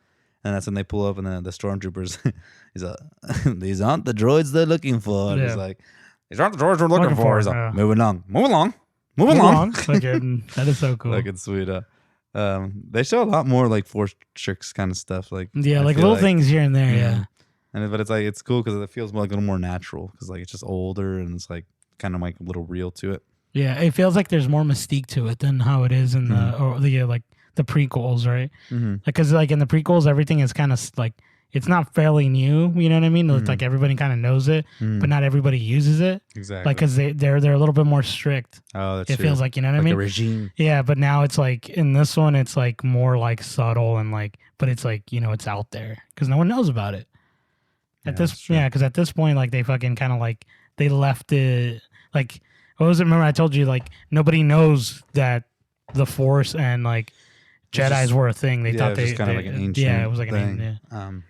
And that's when they pull up, and the stormtroopers, he's like, "These aren't the droids they're looking for." And he's like, "These aren't the droids we're looking for." He's like, "Move along. That is so cool. Fucking sweet. They show a lot more like Force tricks kind of stuff, like like little things here and there, but it's like it's cool because it feels more like a little more natural because like it's just older and it's like kind of like a little real to it. Yeah, it feels like there's more mystique to it than how it is in the prequels, right? Because like in the prequels, everything is kind of like it's not fairly new. You know what I mean? It's like everybody kind of knows it, but not everybody uses it. Exactly. Like because they're a little bit more strict. Oh, that's it true. feels like, you know what I mean? A regime. Yeah, but now it's like in this one, it's like more like subtle and like, but it's like it's out there because no one knows about it. Because at this point, like they fucking kind of like they left it like. What was it? Remember I told you like nobody knows that the Force and like Jedis were a thing. They thought they kind of like an ancient it was like thing. an ancient.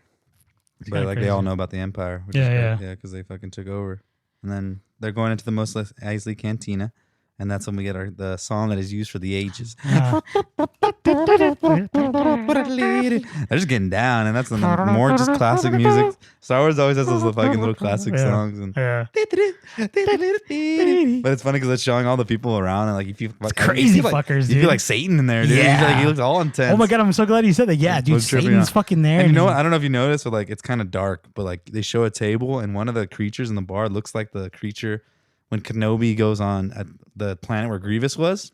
But like they all know about the Empire. Which is because they fucking took over. And then they're going into the Mos Eisley Cantina, And that's when we get the song that is used for the ages. They're just getting down, and that's more just classic music. Star Wars always has those fucking little classic songs. And but it's funny because it's showing all the people around, and like if you crazy fuckers, dude. You feel like Satan in there, dude. Yeah. He looks all intense. Oh my god, I'm so glad you said that. Yeah, dude, Satan's fucking there. And you know what? I don't know if you noticed, but like it's kind of dark, but like they show a table, and one of the creatures in the bar looks like the creature when Kenobi goes on at the planet where Grievous was.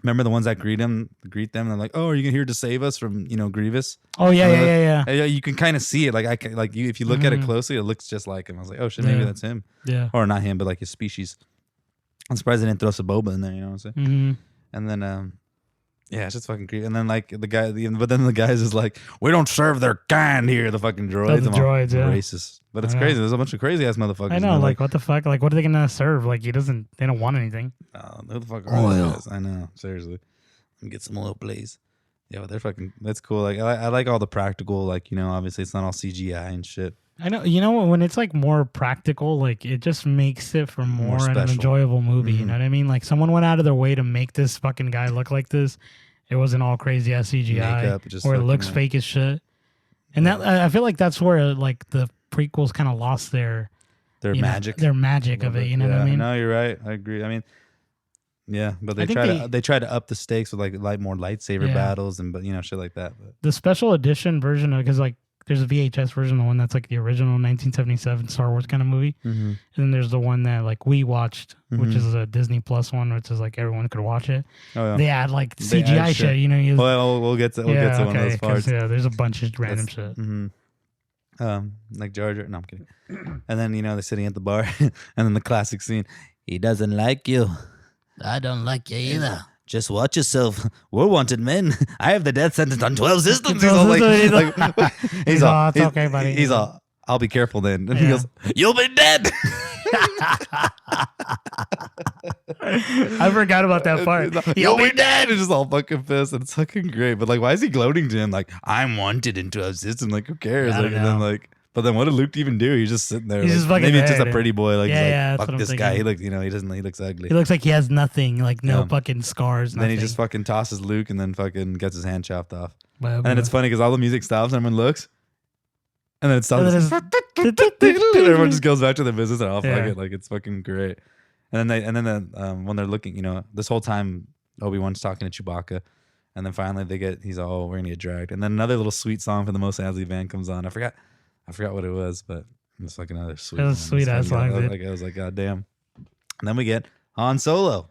Remember the ones that greet them, and they're like, "Oh, are you here to save us from Grievous?" Oh yeah. You can kind of see it. If you look at it closely, it looks just like him. I was like, "Oh shit, maybe that's him." Yeah, or not him, but like his species. I'm surprised they didn't throw Saboba in there. You know what I'm saying? Mm-hmm. And then, yeah, it's just fucking creepy. And then like but then the guys is like, "We don't serve their kind here." The fucking droids, racist. But it's crazy. There's a bunch of crazy ass motherfuckers. I know, like what the fuck? Like what are they gonna serve? Like they don't want anything. Who the fuck are these guys? I know, seriously. Get some oil, please. Yeah, but they're fucking. That's cool. Like I like all the practical. Like obviously it's not all CGI and shit. I know. You know when it's like more practical, like it just makes it for more an enjoyable movie. You know what I mean? Like someone went out of their way to make this fucking guy look like this. It wasn't all crazy ass CGI, makeup, or it looks fake as shit. And that I feel like that's where like the prequels kind of lost their magic. Their magic of it. You know what I mean? No, you're right. I agree. I mean. Yeah, but they try to up the stakes with like more lightsaber battles and shit like that. But the special edition version, because like there's a VHS version, the one that's like the original 1977 Star Wars kind of movie, and then there's the one that like we watched, which is a Disney Plus one, which is like everyone could watch it. Oh, yeah. They add like CGI shit, Well, we'll get to one of those parts. Yeah, there's a bunch of random shit. Like Jar Jar. No, I'm kidding. And then they're sitting at the bar, and then the classic scene. He doesn't like you. I don't like you either. Just watch yourself. We're wanted men. I have the death sentence on 12 systems. He's all like he's all, it's okay, buddy. He's all, I'll be careful then. And he goes, you'll be dead. I forgot about that part. You'll be dead. It's just all fucking pissed. And it's fucking great. But like, why is he gloating to him? Like, I'm wanted in 12 systems. Like, who cares? Like, and then like, but then what did Luke even do? He's just sitting there. He's like, just fucking maybe it's just a pretty boy. Like, fuck this thinking. guy. He looks, he looks ugly. He looks like he has nothing, like no fucking scars. Then he just fucking tosses Luke and then fucking gets his hand chopped off. Well, and then it's funny because all the music stops and everyone looks. And then it stops. Everyone just goes back to their business and fuck it. Like, it's fucking great. And then when they're looking, this whole time Obi-Wan's talking to Chewbacca. And then finally he's all, we're going to get dragged. And then another little sweet song for the Most Ansley band comes on. I forgot what it was, but it's like another sweet. It was a sweet ass song. I was like, God damn. And then we get Han Solo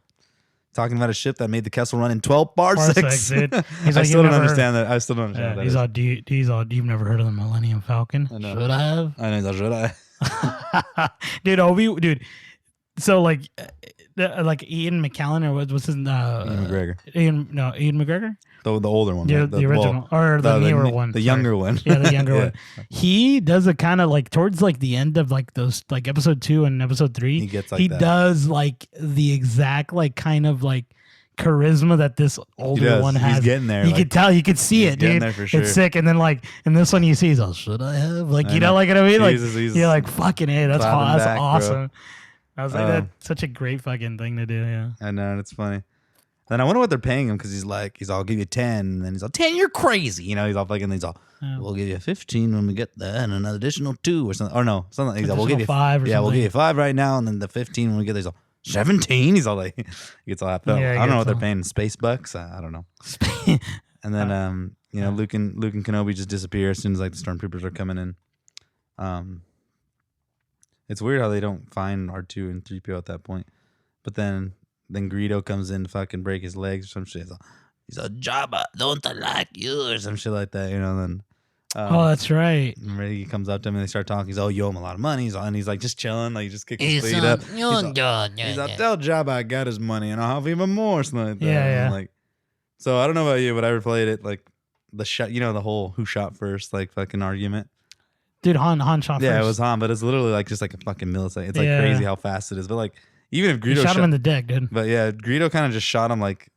talking about a ship that made the Kessel Run in 12 parsecs. Dude. I still don't understand that. I still don't understand that. You've never heard of the Millennium Falcon? I know. Should I have? I know. Should I? Dude. So like Ian McKellen or what's his Ian McGregor. Ian McGregor. The older one. Yeah, the original or the newer one. The younger one. Yeah, the younger one. He does a kind of like towards like the end of like those like episode 2 and episode 3. He gets like does like the exact like kind of like charisma that this older one has. He's getting there. You could tell, you could see it, dude. There for sure. It's sick. And then like in this one, you see, he's all, should I have? Like like what I mean? Like you're like fucking that's awesome. Bro. I was like, that's such a great fucking thing to do. Yeah, I know, and it's funny. Then I wonder what they're paying him because he's all, I'll give you 10, and then he's all 10. You're crazy, he's all fucking. He's all, we'll give you 15 when we get there, and an additional 2 or something. Or no, something. He's all, we'll give you 5. We'll give you 5 right now, and then the 15 when we get there. He's all 17. He's all like, he gets all happy. I don't know what they're paying space bucks. I don't know. And then Luke and Kenobi just disappear as soon as like the stormtroopers are coming in. It's weird how they don't find R2 and 3PO at that point, but then Greedo comes in to fucking break his legs or some shit. He's a Jabba, don't I like you or some shit like that, Then that's right. He comes up to him and they start talking. He's you owe him a lot of money. And he's like just chilling, like just kicking his feet up. He's like, tell Jabba I got his money and I'll have even more, something like that. Yeah. Like, so I don't know about you, but I replayed it like the shot, the whole who shot first like fucking argument. Dude, Han shot first. Yeah, it was Han, but it's literally like just like a fucking millisecond. It's like crazy how fast it is. But like even if Greedo shot him in the dick, dude. But yeah, Greedo kind of just shot him like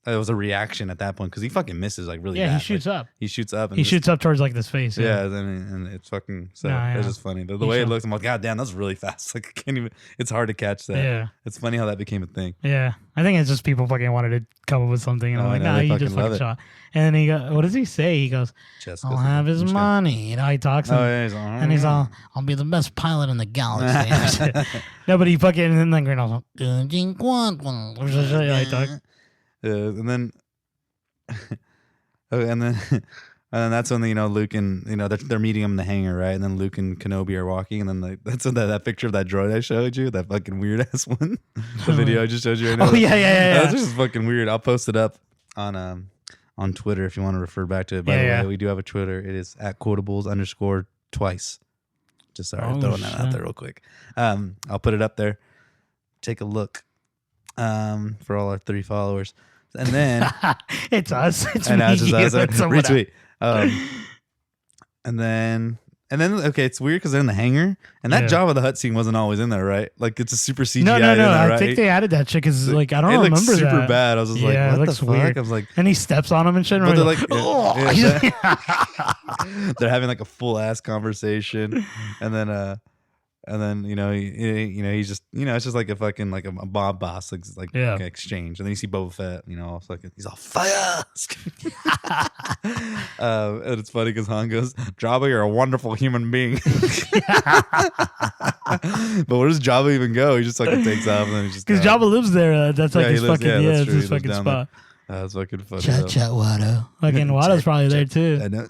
it was a reaction at that point because he fucking misses like really bad. He shoots up. He shoots up. And he shoots up towards like this face. Yeah, and it's fucking. So it's just funny. The way it looks, I'm like, God damn, that's really fast. Like, I can't even. It's hard to catch that. Yeah, it's funny how that became a thing. Yeah, I think it's just people fucking wanted to come up with something, and I'm like, nah, you just fucking shot. And then he got, what does he say? He goes, I'll have his money. You know, he talks, and he's all, I'll be the best pilot in the galaxy. No, but he fucking, and then like, and then, and then that's when Luke and they're meeting him in the hangar, right? And then Luke and Kenobi are walking, and then that's when that picture of that droid I showed you, that fucking weird ass one, the video I just showed you right now. Oh yeah. That's just fucking weird. I'll post it up on Twitter if you want to refer back to it. By the way, we do have a Twitter. It is at Quotables_twice. Just throwing that out there real quick. I'll put it up there. Take a look for all our 3 followers. And then it's us. It's and me. It's just us. Retweet. And then okay, it's weird because they're in the hangar, and that Jabba the Hutt scene wasn't always in there, right? Like it's a super CGI. No. There, I think they added that shit because like I don't remember that. It looks super bad. I was just like, what the fuck? Weird. I was like, and he steps on him and shit. But they're like, they're having like a full ass conversation, and then he's just it's just like a fucking like a mob boss like exchange, and then you see Boba Fett, it's like he's all fire. And it's funny because Han goes, Jabba, you're a wonderful human being. But where does Jabba even go? He just fucking takes off, and then he just because Jabba lives there. That's like his fucking it's his fucking spot. That's fucking funny. Chat Watto. Fucking Watto's probably there too. I know.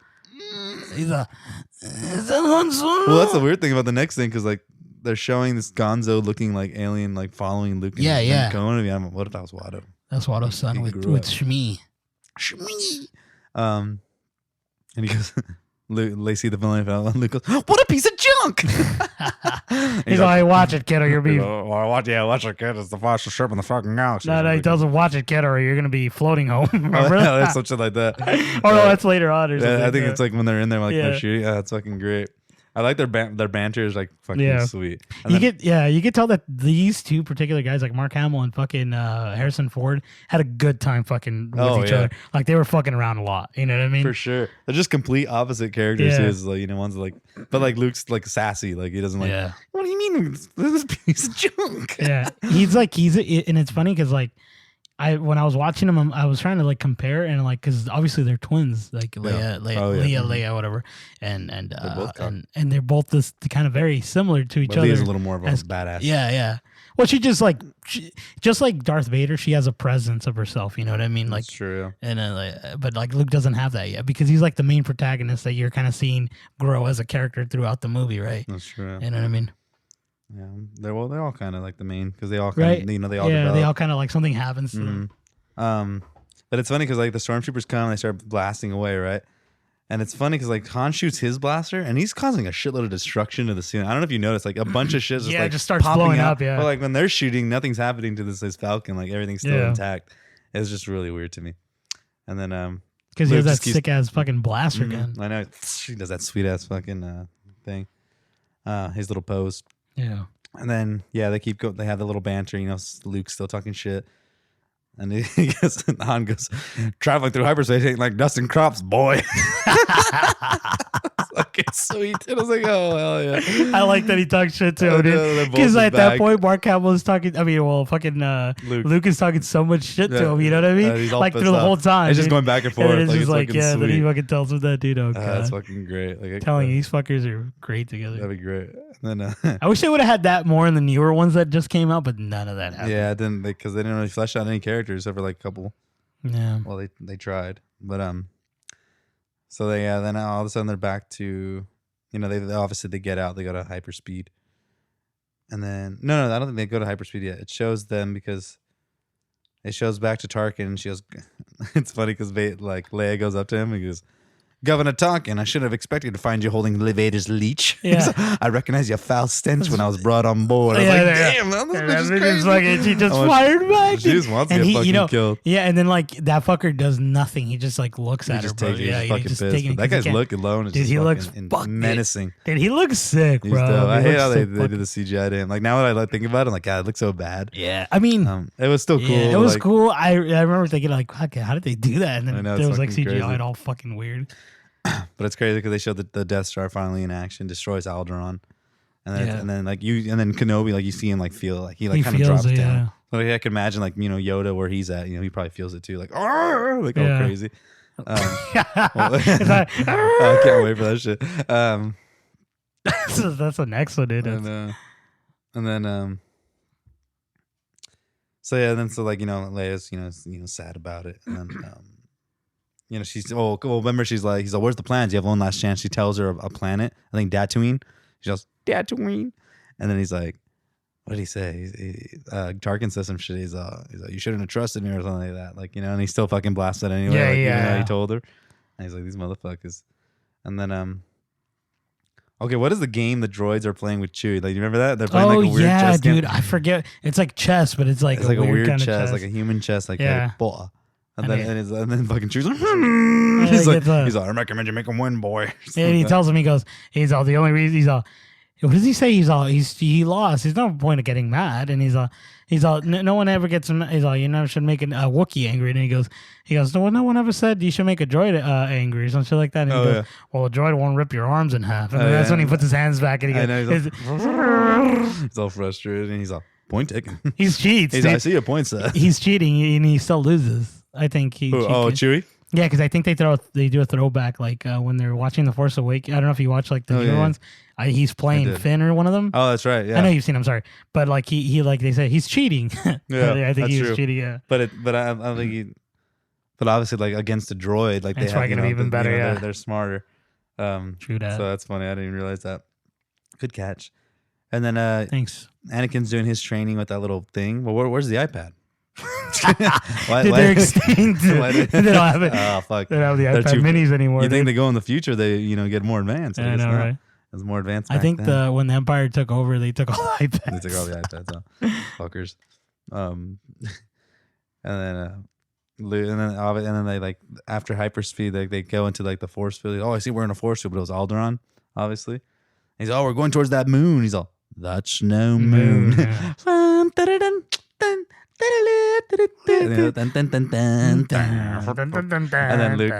He's a. Well, that's the weird thing about the next thing because like they're showing this Gonzo looking like alien, like following Luke. And Conan. What if that was Watto? That's Watto's son with Shmi. And he goes, they see the Millennium Falcons, and Luke goes, what a piece of junk! He's like, watch it, kid, or you'll be... watch it, kid. It's the fastest ship in the fucking galaxy. No, he doesn't watch it, kid, or you're going to be floating home. Remember? That's something like that. Or no, that's later on or something. I think it's like when they're in there, like they're shooting. It's fucking great. I like their banter is like fucking sweet. And you could tell that these 2 particular guys, like Mark Hamill and fucking Harrison Ford, had a good time fucking with each other. Like they were fucking around a lot. You know what I mean? For sure. They're just complete opposite characters. Is like one's like, but like Luke's like sassy. Like he doesn't like. Yeah. What do you mean? This is a piece of junk. Yeah, he's and it's funny because like. When I was watching them, I was trying to like compare and like because obviously they're twins, like Leia, whatever, and they're both this kind of very similar to each other. Leia's a little more of a badass. Yeah. Well, just like Darth Vader, she has a presence of herself. You know what I mean? Like, that's true. Yeah. And but like Luke doesn't have that yet because he's like the main protagonist that you're kind of seeing grow as a character throughout the movie, right? That's true. You know what I mean? Yeah, they're all kind of like the main because they all kind of, they all develop. They all kind of like something happens to them. But it's funny because like the stormtroopers come and they start blasting away, right? And it's funny because like Han shoots his blaster and he's causing a shitload of destruction to the scene. I don't know if you noticed, like a bunch of shit just starts blowing up. Yeah, but like when they're shooting, nothing's happening to this Falcon. Like everything's still intact. It's just really weird to me. And then because he has that sick ass fucking blaster gun. I know she does that sweet ass fucking thing. His little pose. Yeah. And then they keep going. They have the little banter. Luke's still talking shit. And he goes, Han goes, traveling through hyperspace ain't like dusting crops, boy. It's fucking sweet. And I was like, oh, hell yeah. I like that he talks shit to him, dude. Because at that point, Mark Hamill is talking, Luke is talking so much shit to him, you know what I mean? Like through the whole time. It's just going back and forth. And it's just like, then he fucking tells him that, dude. Oh, God. That's fucking great. Like, telling you, these fuckers are great together. That'd be great. And then, I wish they would have had that more in the newer ones that just came out, but none of that happened. Yeah, because they didn't really flesh out any characters except for like a couple. Yeah. Well, they tried, but so then all of a sudden they're back to, they obviously they get out, they go to hyperspeed, and then no, I don't think they go to hyperspeed yet. It shows them because it shows back to Tarkin, and she goes, it's funny because like Leia goes up to him and goes, Governor Tarkin, I should have expected to find you holding Vader's leech. Yeah. I recognize your foul stench when I was brought on board. I was damn, man, this bitch is crazy. Like, she just fired back. She just wants to get fucking killed. Yeah, and then like that fucker does nothing. He just like looks at her. He just taking that guy's look alone is just looks menacing. Dude, he looks sick, bro. I hate how they did the CGI to him. Like now that I think about it, I'm like, God, it looks so bad. Yeah, I mean, it was still cool. Yeah, it was cool. I remember thinking like, okay, how did they do that? And then there was like CGI all fucking weird. But it's crazy because they showed the Death Star finally in action, destroys Alderaan, and then Kenobi, like you see him like feel like he kind of drops down. Yeah. Like I can imagine like Yoda where he's at, he probably feels it too, like all crazy. I can't wait for that shit. That's an excellent and then Leia's sad about it, and then she's remember she's like where's the plans? You have one last chance. She tells her a planet, I think Tatooine. She goes Tatooine, and then he's like, what did he say? Tarkin says some shit. He's like, you shouldn't have trusted me or something like that. Like and he still fucking blasted anyway. Even though he told her. And he's like, these motherfuckers. And then okay, what is the game the droids are playing with Chewie? Like, you remember that? They're playing like a weird chess game. Dude, I forget. It's like chess, but it's like a weird kind chess, of like a human chess, like boah. And then fucking Chewie's like, he's like, I recommend you make him win, boy. And he tells him, he's all, the only reason what does he say? He lost. There's no point of getting mad. And he's all, no one ever gets him. He's all, you never should make a Wookiee angry. And he goes, no one ever said you should make a droid angry or something like that. And he goes, well, a droid won't rip your arms in half. And that's when he puts his hands back and he goes, he's all frustrated and he's all, point taken. He cheats. I see your points. He's cheating and he still loses. I think he. Chewie? Yeah, because I think they do a throwback like when they're watching The Force Awakens. I don't know if you watch like the newer ones. He's playing Finn or one of one of them. Oh, that's right. Yeah, I know you've seen him. Sorry, but like he like they say he's cheating. Yeah, I think he was cheating. Yeah, but I don't think he. But obviously, like against a droid, like it's probably gonna be even better. Yeah, they're smarter. True that. So that's funny. I didn't even realize that. Good catch. And then thanks. Anakin's doing his training with that little thing. Well, where's the iPad? They're extinct. They don't have it. Oh fuck! They don't have the iPad minis anymore. You think they go in the future? They get more advanced. I know, right? It's more advanced. I think when the Empire took over, they took all the iPads. They took all the iPads. Fuckers. And then they like after hyperspeed, they go into like the force field. Oh, I see we're in a force field, but it was Alderaan, obviously. He's we're going towards that moon. He's all, that's no moon. Yeah. And then Luke,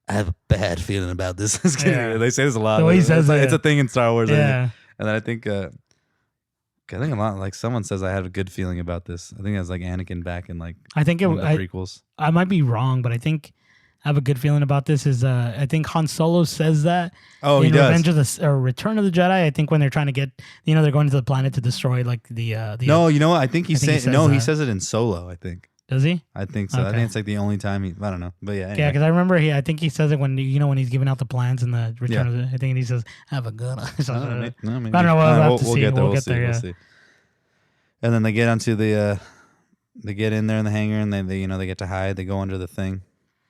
I have a bad feeling about this. They say this a lot. The way he says it's a thing in Star Wars. Yeah. And then I think a lot, like someone says I have a good feeling about this. I think that's like Anakin back in like the prequels. I might be wrong, but I think I have a good feeling about this. I think Han Solo says that. Oh, he does. Return of the Jedi. I think when they're trying to get, they're going to the planet to destroy like the. No, you know what? I think he says he says it in Solo. I think. Does he? I think so. Okay. I think it's like the only time I don't know, but yeah. Anyway. Yeah, because I remember I think he says it when when he's giving out the plans in the Return of the. I think he says, "Have a good." I don't know. We'll get there. We'll see. Yeah. And then they get onto the. They get in there in the hangar and they get to hide. They go under the thing,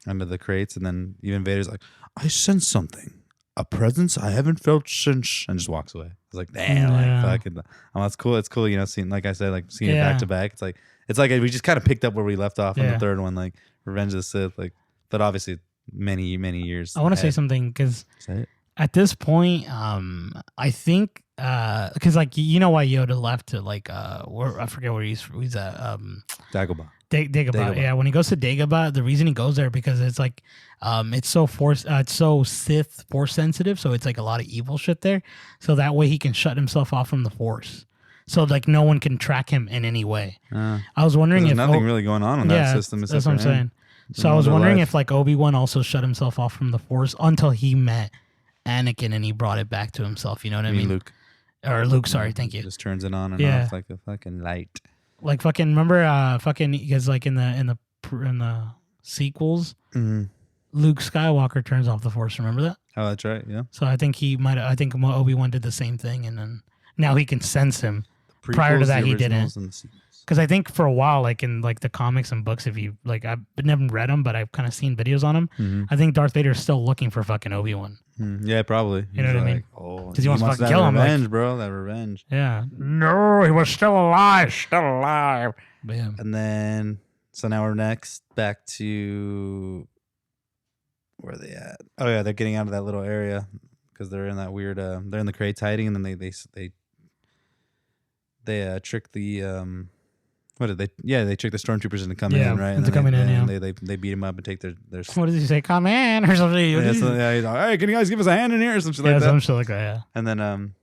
under the crates, and then even Vader's like, "I sense something, a presence I haven't felt since," and just walks away. It's like, damn, like fucking. That's cool. It's cool, seeing like I said, like seeing it back to back. It's like we just kind of picked up where we left off on the third one, like Revenge of the Sith, like, but obviously many years. I want to say something because at this point, I think because like why Yoda left to like I forget where he's at Dagobah. Dagobah. Yeah, when he goes to Dagobah, the reason he goes there because it's like it's so Sith force sensitive, so it's like a lot of evil shit there. So that way he can shut himself off from the Force. So like no one can track him in any way. I was wondering if nothing really going on in that system. That's what I'm saying. So I was wondering if like Obi-Wan also shut himself off from the Force until he met Anakin and he brought it back to himself. You know what I mean? Luke. Sorry, thank you. Just turns it on and off like a fucking light. Like fucking remember because like in the sequels, Luke Skywalker turns off the Force. Remember that? Oh, that's right. Yeah. So I think Obi-Wan did the same thing, and then now he can sense him. Prior to that, he didn't. Because I think for a while, like in like the comics and books, if you like, I've never read them, but I've kind of seen videos on them. Mm-hmm. I think Darth Vader is still looking for fucking Obi-Wan. Yeah, probably. You know what I mean? Oh, because he wants to fucking kill him. Revenge, bro. That revenge. Yeah. No, he was still alive. Still alive. Bam. And then, so now we're next back to where are they at? Oh yeah, they're getting out of that little area because they're in that weird. They're in the crates hiding, and then they trick the what did they? Yeah, they trick the stormtroopers into coming in, right? Into coming in. They beat him up and take their. What does he say? Come in or something. Yeah, he's like, hey, can you guys give us a hand in here or some shit like that? Some shit like that. Yeah. And then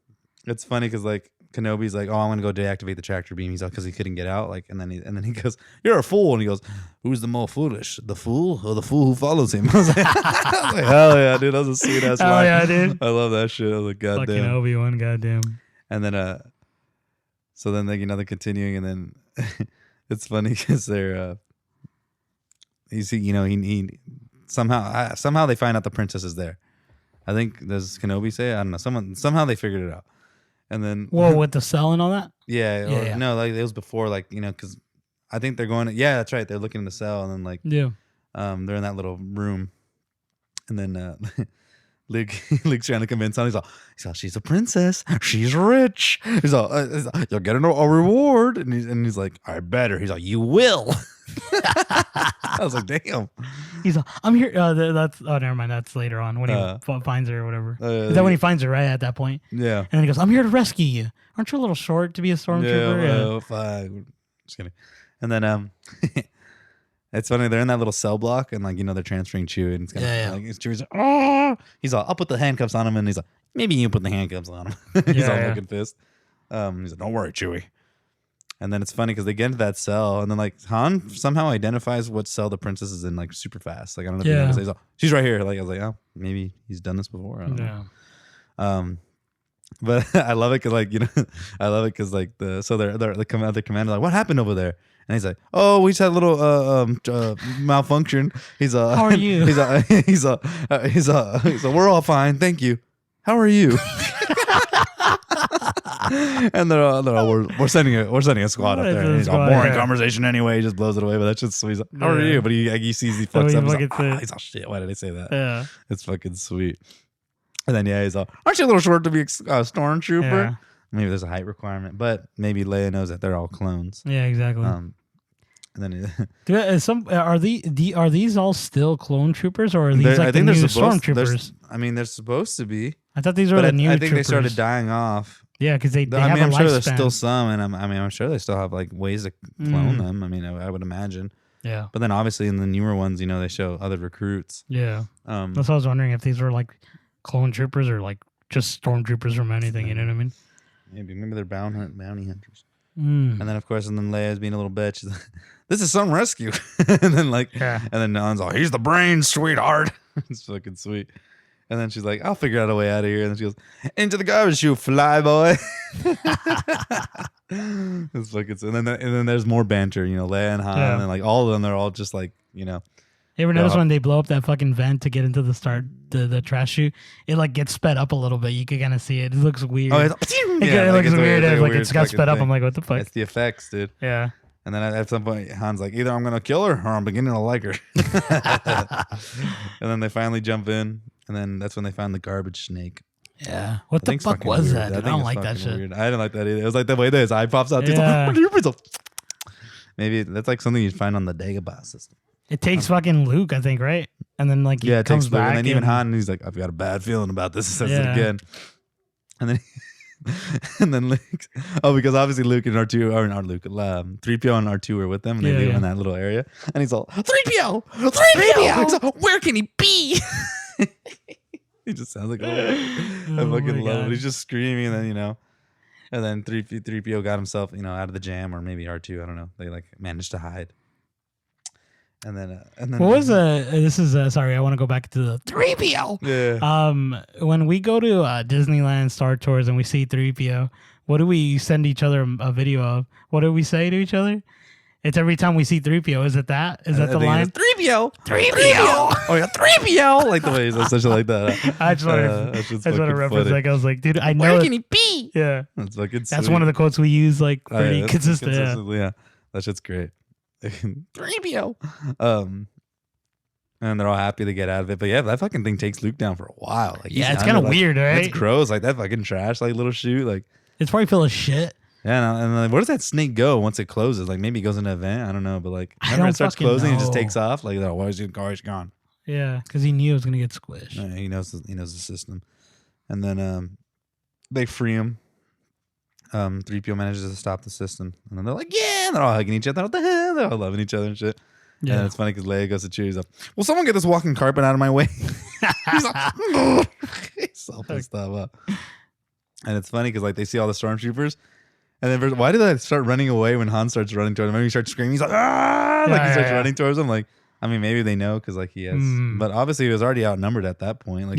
it's funny because like Kenobi's like, oh, I'm gonna go deactivate the tractor beam. He's like, because he couldn't get out. Like, and then he goes, you're a fool. And he goes, who's the more foolish, the fool or the fool who follows him? I was like, hell yeah, dude, that was a sweet ass line. Hell yeah, dude. I love that shit. I was like, goddamn. Fucking Obi-Wan, goddamn. And then so then they they're continuing, and then it's funny because they're he somehow they find out the princess is there. I think, does Kenobi say it? I don't know. Somehow they figured it out. And then with the cell and all that? Yeah. No, like it was before, like, because I think they're going that's right. They're looking in the cell, and then like they're in that little room. And then Luke's trying to convince him. He's all, she's a princess. She's rich. He's all, you'll get a reward. And he's like, I better. He's like, you will. I was like, damn. He's like, I'm here. Never mind. That's later on when he finds her or whatever. Is that when he finds her, right? At that point? Yeah. And then he goes, I'm here to rescue you. Aren't you a little short to be a stormtrooper? Yeah, fine. Just kidding. And then, it's funny, they're in that little cell block, and like, they're transferring Chewie, and it's kind of like, Chewie's like, oh, he's all, I'll put the handcuffs on him, and he's like, maybe you put the handcuffs on him. He's all looking pissed. He's like, don't worry, Chewie. And then it's funny because they get into that cell, and then like Han somehow identifies what cell the princess is in, like super fast. Like, I don't know if you know, he's all, she's right here. Like, I was like, oh, maybe he's done this before. I don't know. But I love it because like, I love it because like the commander like, what happened over there? And he's like, oh, we just had a little malfunction. He's how are you? He's we're all fine, thank you. How are you? And they're all we're sending a squad up there. And he's all, boring conversation anyway. He just blows it away. But that's just sweet. He's like, how are you? But he sees he fucks up. He's all, shit. Why did I say that? Yeah, it's fucking sweet. And then he's all, aren't you a little short to be a stormtrooper? Yeah. Maybe there's a height requirement, but maybe Leia knows that they're all clones. Yeah, exactly. And then are these all still clone troopers, or are these like the new stormtroopers? They're supposed to be. I thought these were the new. I think troopers. They started dying off. Yeah, because they have I'm a sure lifespan. there's still some, and I'm sure they still have like ways to clone them. I mean, I would imagine. Yeah. But then obviously in the newer ones, they show other recruits. Yeah. That's what I was wondering, if these were like clone troopers or like just stormtroopers from anything. You know what I mean? Maybe they're bounty hunters. And then of course, Leia's being a little bitch. She's like, this is some rescue. And then Han's all, he's the brains, sweetheart. It's fucking sweet. And then she's like, I'll figure out a way out of here. And then she goes, into the garbage chute, fly boy. It's fucking. And then there's more banter. Leia and Han, and like all of them, they're all just like, You ever notice when they blow up that fucking vent to get into the trash chute, it like gets sped up a little bit. You can kind of see it. It looks weird. Oh, it looks weird. It's got sped up. I'm like, what the fuck? It's the effects, dude. Yeah. And then at some point, Han's like, either I'm going to kill her or I'm beginning to like her. And then they finally jump in. And then that's when they find the garbage snake. Yeah. What the fuck was that? I don't like that shit. Weird. I didn't like that either. It was like the way his eye pops out. Yeah. Maybe that's like something you'd find on the Dagobah system. It takes fucking Luke, I think, right? And then like he comes back. And then even Han, he's like, I've got a bad feeling about this. Says it again. And then Luke, because obviously Luke and R2, or not Luke, 3PO and R2 were with them, and they leave in that little area. And he's all, 3PO! Where can he be? He just sounds like I fucking love it. He's just screaming, and then, and then 3PO got himself, out of the jam, or maybe R2, I don't know. They like managed to hide. And then what was this is sorry, I want to go back to the 3PO. Yeah. When we go to Disneyland Star Tours and we see 3PO, what do we send each other a video of? What do we say to each other? It's every time we see 3PO. Is it that? Is that the line? 3PO. 3PO. Oh yeah, 3PO. Like the way he says something like that. I just want to reference. Like I was like, dude, I know. Where can he be? Yeah. That's fucking. That's one of the quotes we use like pretty consistently. Yeah. That shit's great. 3PO. And they're all happy to get out of it. But yeah, that fucking thing takes Luke down for a while. Like, yeah, it's kind of weird, right? It's gross. Like that fucking trash, like little chute. Like it's probably full of shit. Yeah, and like, where does that snake go once it closes? Like maybe it goes into an event. I don't know, but like whenever it starts closing, it just takes off. Like, oh, where's your car? It's gone. Yeah, because he knew it was gonna get squished. Yeah, he knows the system. And then they free him. 3PO manages to stop the system, and then they're like, yeah, and they're all hugging each other. What the hell? They're all loving each other and shit. Yeah, and it's funny because Leia goes to cheer. He's like, "Will someone get this walking carpet out of my way?" He's like, he's all pissed off. And it's funny because like they see all the stormtroopers, and then why do they start running away when Han starts running towards them? Maybe he starts screaming. He's like, "Ah!" Like he starts running towards them. Like, I mean, maybe they know because like he has, but obviously he was already outnumbered at that point. Like,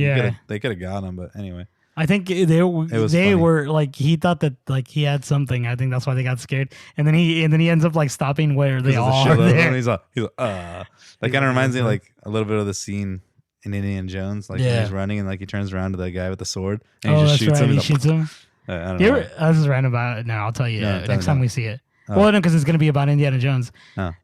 they could have got him, but anyway. I think they were like he thought that like he had something. I think that's why they got scared. And then he ends up like stopping where they all are there. He's like that kind of reminds me like a little bit of the scene in Indiana Jones, like when he's running and like he turns around to the guy with the sword and he just shoots him. He shoots him. I don't know. I was random about it. No, I'll tell you next time we see it. Well, no, because it's gonna be about Indiana Jones.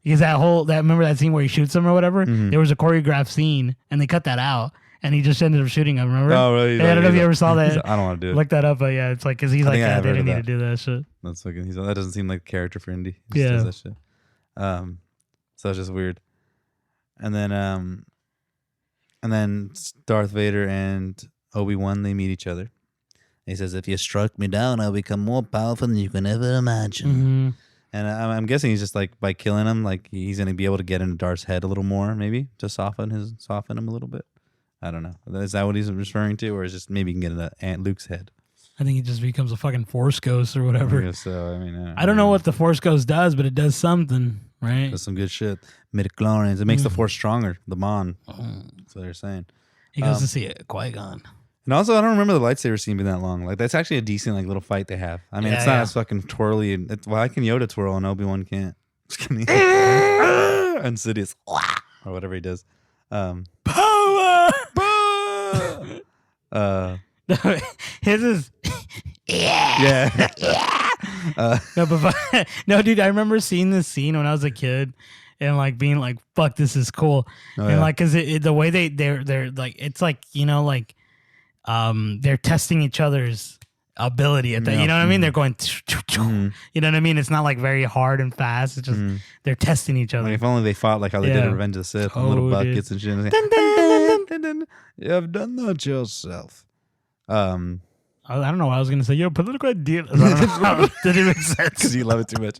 Because remember that scene where he shoots him or whatever? There was a choreographed scene and they cut that out. And he just ended up shooting him, remember? Oh, really? I don't know if you ever saw that. I don't want to do it. Look that up, but yeah, it's like, because he's like, they didn't need to do that shit. That's fucking, that doesn't seem like a character for Indy. He just does that shit. So it's just weird. And then Darth Vader and Obi-Wan, they meet each other. He says, if you struck me down, I'll become more powerful than you can ever imagine. Mm-hmm. And I'm guessing he's just like, by killing him, like he's going to be able to get into Darth's head a little more, maybe, to soften him a little bit. I don't know. Is that what he's referring to, or is just maybe he can get into Aunt Luke's head? I think he just becomes a fucking Force Ghost or whatever. I guess so. I mean, I don't know what the Force Ghost does, but it does something, right? Does some good shit. Midichlorians. It makes the Force stronger. The bond. That's what they're saying. He goes to see it. Qui-Gon. And also, I don't remember the lightsaber scene being that long. Like that's actually a decent like little fight they have. I mean, it's not as fucking twirly. I can Yoda twirl and Obi-Wan can't. Insidious or whatever he does. Power. His is yeah. No, dude, I remember seeing this scene when I was a kid and like being like, "Fuck, this is cool," and like, cause the way they're like, it's like, you know, like, they're testing each other's ability at that. You know what I mean? They're going, you know what I mean? It's not like very hard and fast. It's just they're testing each other. Like if only they fought like how they did in Revenge of the Sith, little buckets and shit. You have done that yourself. I don't know what I was gonna say. Your political idea didn't make sense because you love it too much.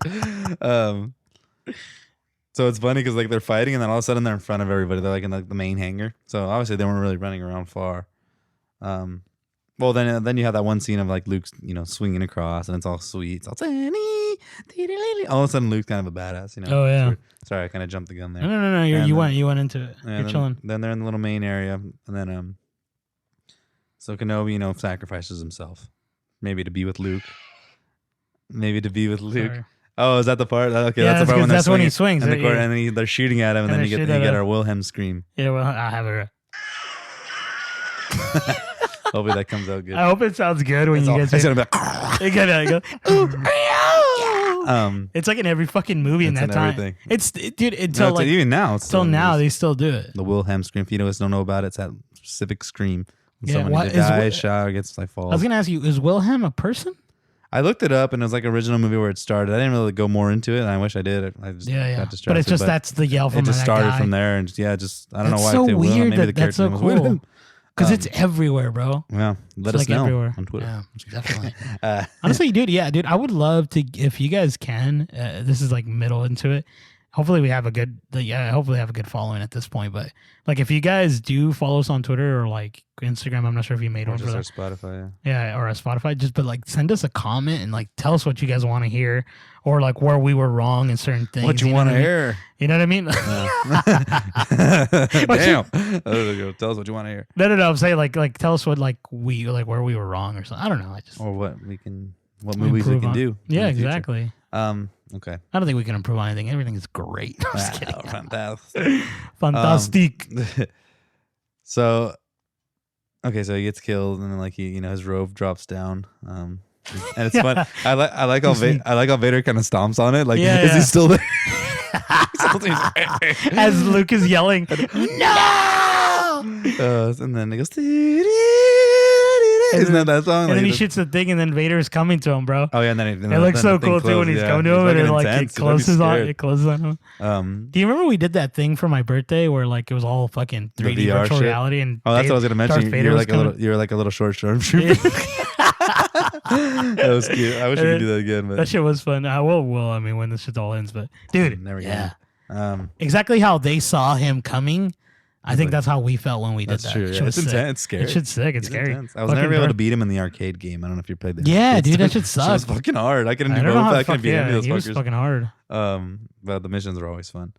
So it's funny because like they're fighting and then all of a sudden they're in front of everybody. They're like in like the main hangar. So obviously they weren't really running around far. Well, then you have that one scene of like Luke's, you know, swinging across, and it's all sweet. It's all of a sudden Luke's kind of a badass, you know. Oh yeah. Sorry, I kind of jumped the gun there. No. You went into it. You're chilling. Then they're in the little main area, and then so Kenobi, you know, sacrifices himself, maybe to be with Luke. Sorry. Oh, is that the part? Okay, yeah, that's when he swings. And then they're shooting at him, and then you get our Wilhelm Scream. Yeah, well, I have it. Hopefully that comes out good. I hope it sounds good when you guys say it. It's like in every fucking movie in that time. Everything. It's dude until like even now. Till now they still do it. The Wilhelm Scream. If you guys don't know about it, it's that specific scream. When someone either dies, shot, or gets like falls. I was gonna ask you, is Wilhelm a person? I looked it up and it was like original movie where it started. I didn't really go more into it, and I wish I did. I just got distracted. But it's just that's the yell from that guy. It just started from there, and I don't know why. It's so weird. Maybe the character that's so cool. Because it's everywhere, bro. Yeah, let us know everywhere. On Twitter. Yeah, definitely. Honestly, dude, dude, I would love to, if you guys can, this is like middle into it. Hopefully we have a good, following at this point. But like, if you guys do follow us on Twitter or like Instagram, I'm not sure if you made one for that. Spotify, yeah, or a Spotify. But like, send us a comment and like tell us what you guys want to hear, or like where we were wrong in certain things. What you want to hear? You know what I mean? Damn. Tell us what you want to hear. No. I'm saying like tell us what where we were wrong or something. I don't know. Or what movies we can do. Yeah, exactly. Okay. I don't think we can improve on anything. Everything is great. I'm just kidding. Fantastic. Fantastic. So he gets killed, and then like his robe drops down. And it's fun. I like how Vader kind of stomps on it. Like, is he still there? As Luke is yelling, no! And then it goes. Isn't that song? And then he shoots the thing, and then Vader is coming to him, bro. Oh yeah, and then it looks so cool too when he's coming to him, and it closes on him. Do you remember we did that thing for my birthday where like it was all fucking 3D virtual reality? And that's what I was gonna mention. You were like a little short stormtrooper. That was cute. I wish we could do that again. But that shit was fun. I mean, when this shit all ends, but dude, never exactly how they saw him coming. I think that's how we felt when we did that. That's true. Yeah. It's intense. It's scary. It shit's sick. It's scary. Intense. I was never able to beat him in the arcade game. I don't know if you played that. Yeah, dude, that shit sucks. It was fucking hard. I couldn't do both. I couldn't beat any of those fuckers. It was fucking hard. But the missions are always fun.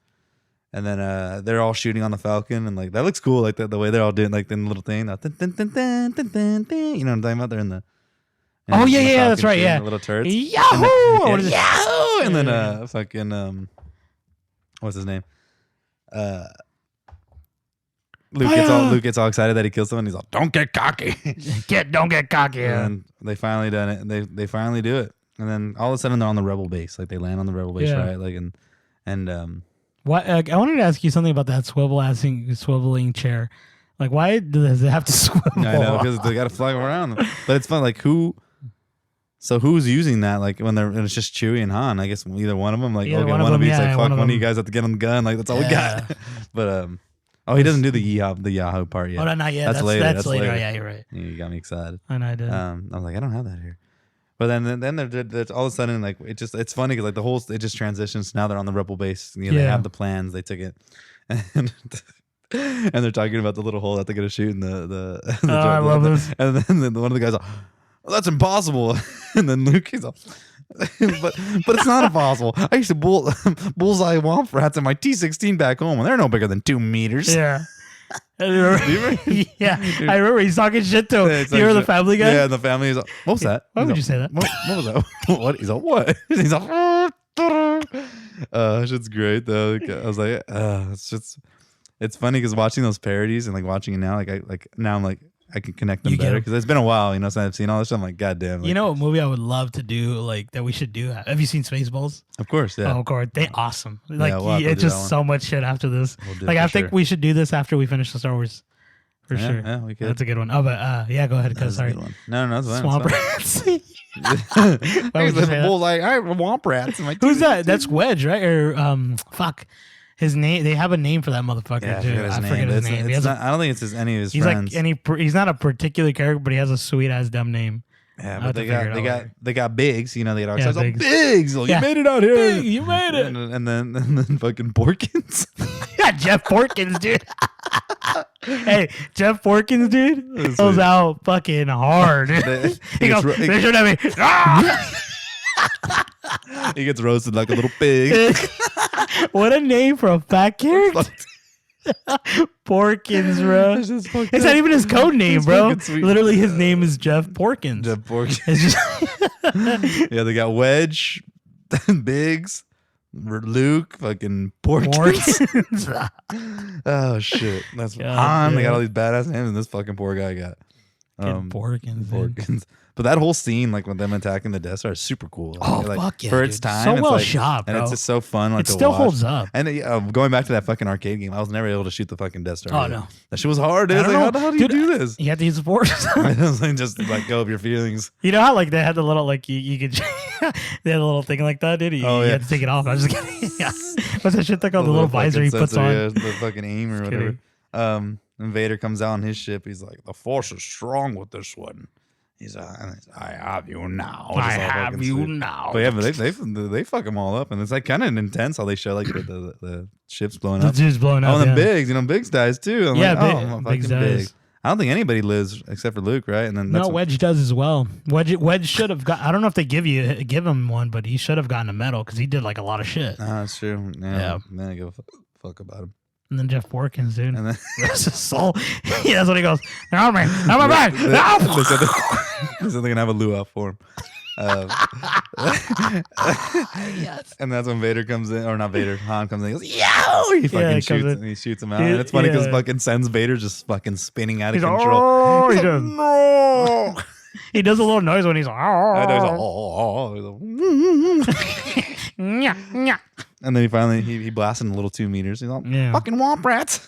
And then they're all shooting on the Falcon, and like that looks cool. Like the way they're all doing like the little thing. You know what I'm talking about? They're in the. Oh yeah, that's right. Yeah, the little turrets. Yahoo! Yahoo! And then fucking what's his name? Luke gets all excited that he kills someone. He's like, "Don't get cocky." Don't get cocky. And they finally done it. They finally do it. And then all of a sudden they're on the rebel base. Like they land on the rebel base, right? Like and what? I wanted to ask you something about that swiveling chair. Like, why does it have to swivel? I know, because they got to fly around. But it's fun. Like who's using that? Like when it's just Chewie and Han. I guess either one of them. Like one of them's like, fuck, one of you guys have to get on the gun. Like that's all we got. But he doesn't do the Yahoo part yet. Oh, no, not yet. That's later. That's later. Yeah, you're right. You got me excited. I know I did. I was like, I don't have that here. But then they're all of a sudden like it's funny because like it just transitions. Now they're on the rebel base. You know, they have the plans. They took it, and they're talking about the little hole that they're gonna shoot in the I love this. And then one of the guys, well, that's impossible. And then Luke is like, but it's not impossible. I used to bullseye womp rats in my T-16 back home, and they're no bigger than 2 meters. Yeah. I remember he's talking shit to him. Yeah, you were the Family Guy? Yeah, and the family is like, what was that? Why would you say that? What was that? What? He's like, what? He's like, shit's great though. I was like, it's funny because watching those parodies and like watching it now, now I'm like, I can connect them better because it's been a while, since I've seen all this stuff. I'm like, God damn. Like, you know what movie I would love to do, like that we should do? Have you seen Spaceballs? Of course, yeah. Oh, of course. They're awesome. Like, it's just so much shit after this. Like, I think we should do this after we finish the Star Wars. For sure. Yeah, we could. That's a good one. Oh, but yeah, go ahead. Sorry. A good one. No, that's fine. Swamp rats. Why would you say that? I have womp rats. Who's that? That's Wedge, right? Or fuck. His name. They have a name for that motherfucker too. I forget his name. I don't think it's any of his friends. He's not a particular character, but he has a sweet ass dumb name. Yeah, but they got Biggs. They got all kinds Biggs. Like, you made it out here. Big, you made it. And then fucking Porkins. Yeah, Jeff Porkins, dude. Hey, Jeff Porkins, dude, goes out fucking hard. He goes, they should have me. He gets roasted like a little pig. What a name for a fat character. Porkins, bro. It's not even his code name, bro. Literally, his name is Jeff Porkins. Jeff Porkins. It's just yeah, they got Wedge, Biggs, Luke, fucking Porkins. Oh shit, that's Han. They got all these badass names, and this fucking poor guy got Porkins. But that whole scene, like with them attacking the Death Star, is super cool. Fuck yeah, for its time, so it's well shot, bro. And it's just so fun. Like, it still holds up. And going back to that fucking arcade game, I was never able to shoot the fucking Death Star. Oh no, that shit was hard. Dude. Like, how the hell do you do this? You have to use the force. Just like go up your feelings. You know how like they had the little like you could they had a little thing like that, dude. You had to take it off. I was just kidding. Yeah. What's that shit called? The little visor he puts on. Yeah, the fucking aim or whatever. And Vader comes out on his ship. He's like, the Force is strong with this one. He's I have you now. I have you now. But yeah, but they fuck them all up, and it's like kind of intense how they show like the ships blowing up. The dude's blowing up. Oh, and Biggs, Biggs dies too. I'm like, Biggs dies. Big. I don't think anybody lives except for Luke, right? And then Wedge does as well. Wedge should have got. I don't know if they give him one, but he should have gotten a medal because he did like a lot of shit. That's true. Yeah. Then I give a fuck about him. And then Jeff Porkins, dude. And then rest his soul. Yeah, that's what he goes. They're on me. I'm my back. They said they're gonna have a luau for him. Yes. And that's when Vader comes in, or not Vader, Han comes in. He goes, "Yow!" He fucking shoots him out. And it's funny because fucking sends Vader just fucking spinning out of control. He does. No. He does a little noise when he's like, I know he's like, and then he finally he blasted a little 2 meters. He's like, fucking womp rats.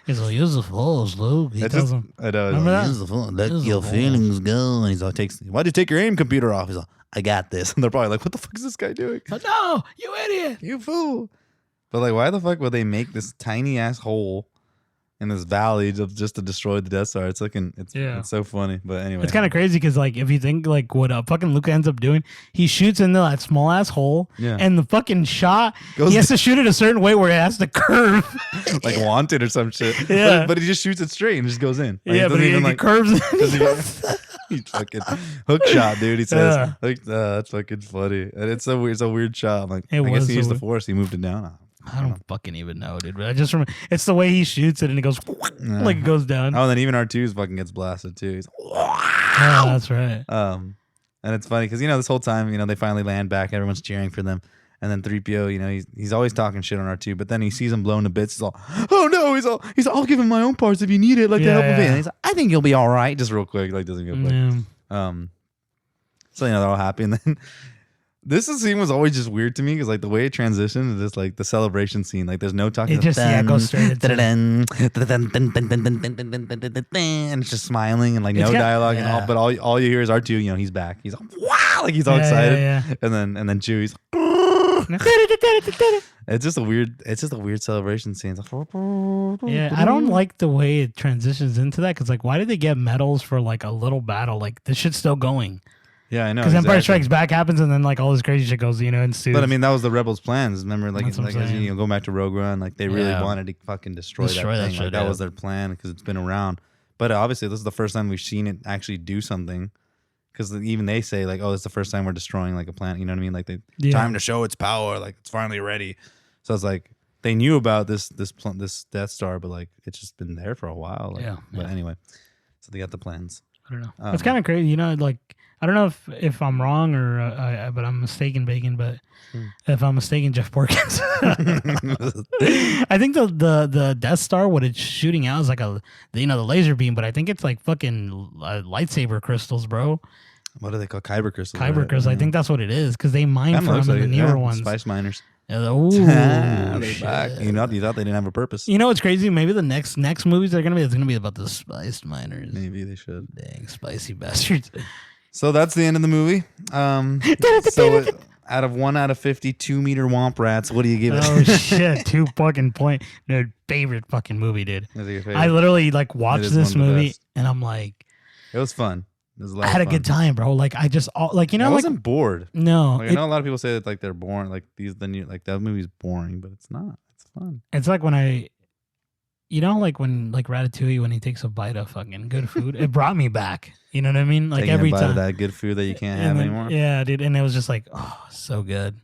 He's like, use the force, Luke. He tells him. I know. Remember that? Use the force. Let your feelings go. And he's like, why'd you take your aim computer off? He's like, I got this. And they're probably like, what the fuck is this guy doing? Oh, no, you idiot. You fool. But like, why the fuck would they make this tiny ass hole in this valley just to destroy the Death Star? It's so funny. But anyway, it's kind of crazy because like if you think like what fucking Luke ends up doing, he shoots into that small ass hole, and the fucking shot he has to shoot it a certain way where it has to curve, like Wanted or some shit. Yeah, but he just shoots it straight and just goes in. Like, but he curves. He's fucking hook shot, dude. He says, "That's fucking funny," and it's a weird shot. I'm like, I guess he used the force. He moved it down. I don't fucking even know, dude. But I just remember it's the way he shoots it and it goes like it goes down. Oh, and then even R2's fucking gets blasted too. He's oh, that's right. And it's funny because this whole time they finally land back. Everyone's cheering for them, and then 3PO, he's always talking shit on R2, but then he sees him blown to bits. He's all, oh no, he's all, I'll give him my own parts if you need it, like to help with it. And he's like, I think you'll be all right, just real quick, like doesn't go quick. So they're all happy, and then. This scene was always just weird to me because like the way it transitioned is just like the celebration scene. Like there's no talking. It just goes straight into and it's just smiling and like no dialogue and all. But all you hear is R2. He's back. He's like, wow, like he's all excited. And then Chewie's. It's just a weird celebration scene. It's like, I don't like the way it transitions into that because like why did they get medals for like a little battle? Like this shit's still going. Yeah, I know. Because Empire Strikes Back happens, and then like all this crazy shit goes, ensues. But I mean, that was the rebels' plans. Remember, like as you go back to Rogue One, like they really wanted to fucking destroy that thing. Like, that was their plan because it's been around. But obviously, this is the first time we've seen it actually do something. Because even they say like, oh, it's the first time we're destroying like a planet. You know what I mean? Like time to show its power. Like it's finally ready. So it's like they knew about this Death Star, but like it's just been there for a while. Like, but anyway, so they got the plans. I don't know. It's kind of crazy, like. I don't know if I'm wrong or but I'm mistaken, Bacon. But if I'm mistaken, Jeff Porkins. I think the Death Star, what it's shooting out is like the laser beam, but I think it's like fucking lightsaber crystals, bro. What are they called? Kyber crystals. Kyber crystals. I think that's what it is because they mine from the newer ones. Spice miners. Oh, they're back. You thought they didn't have a purpose. What's crazy? Maybe the next movies it's gonna be about the spice miners. Maybe they should. Dang, spicy bastards. So that's the end of the movie. Out of 1 out of 50 2-meter womp rats, what do you give it? Oh shit, 2 fucking point. No, favorite fucking movie, dude. Is it your favorite? I literally like watched this movie and I'm like, it was fun. It was a lot I had of fun. A good time, bro. Like I just I wasn't bored. No, I know a lot of people say that like they're boring. Like that movie's boring, but it's not. It's fun. It's like when like when like Ratatouille when he takes a bite of fucking good food, it brought me back. You know what I mean? Like taking every a bite time of that good food that you can't have anymore. Yeah, dude, and it was just like, oh, so good.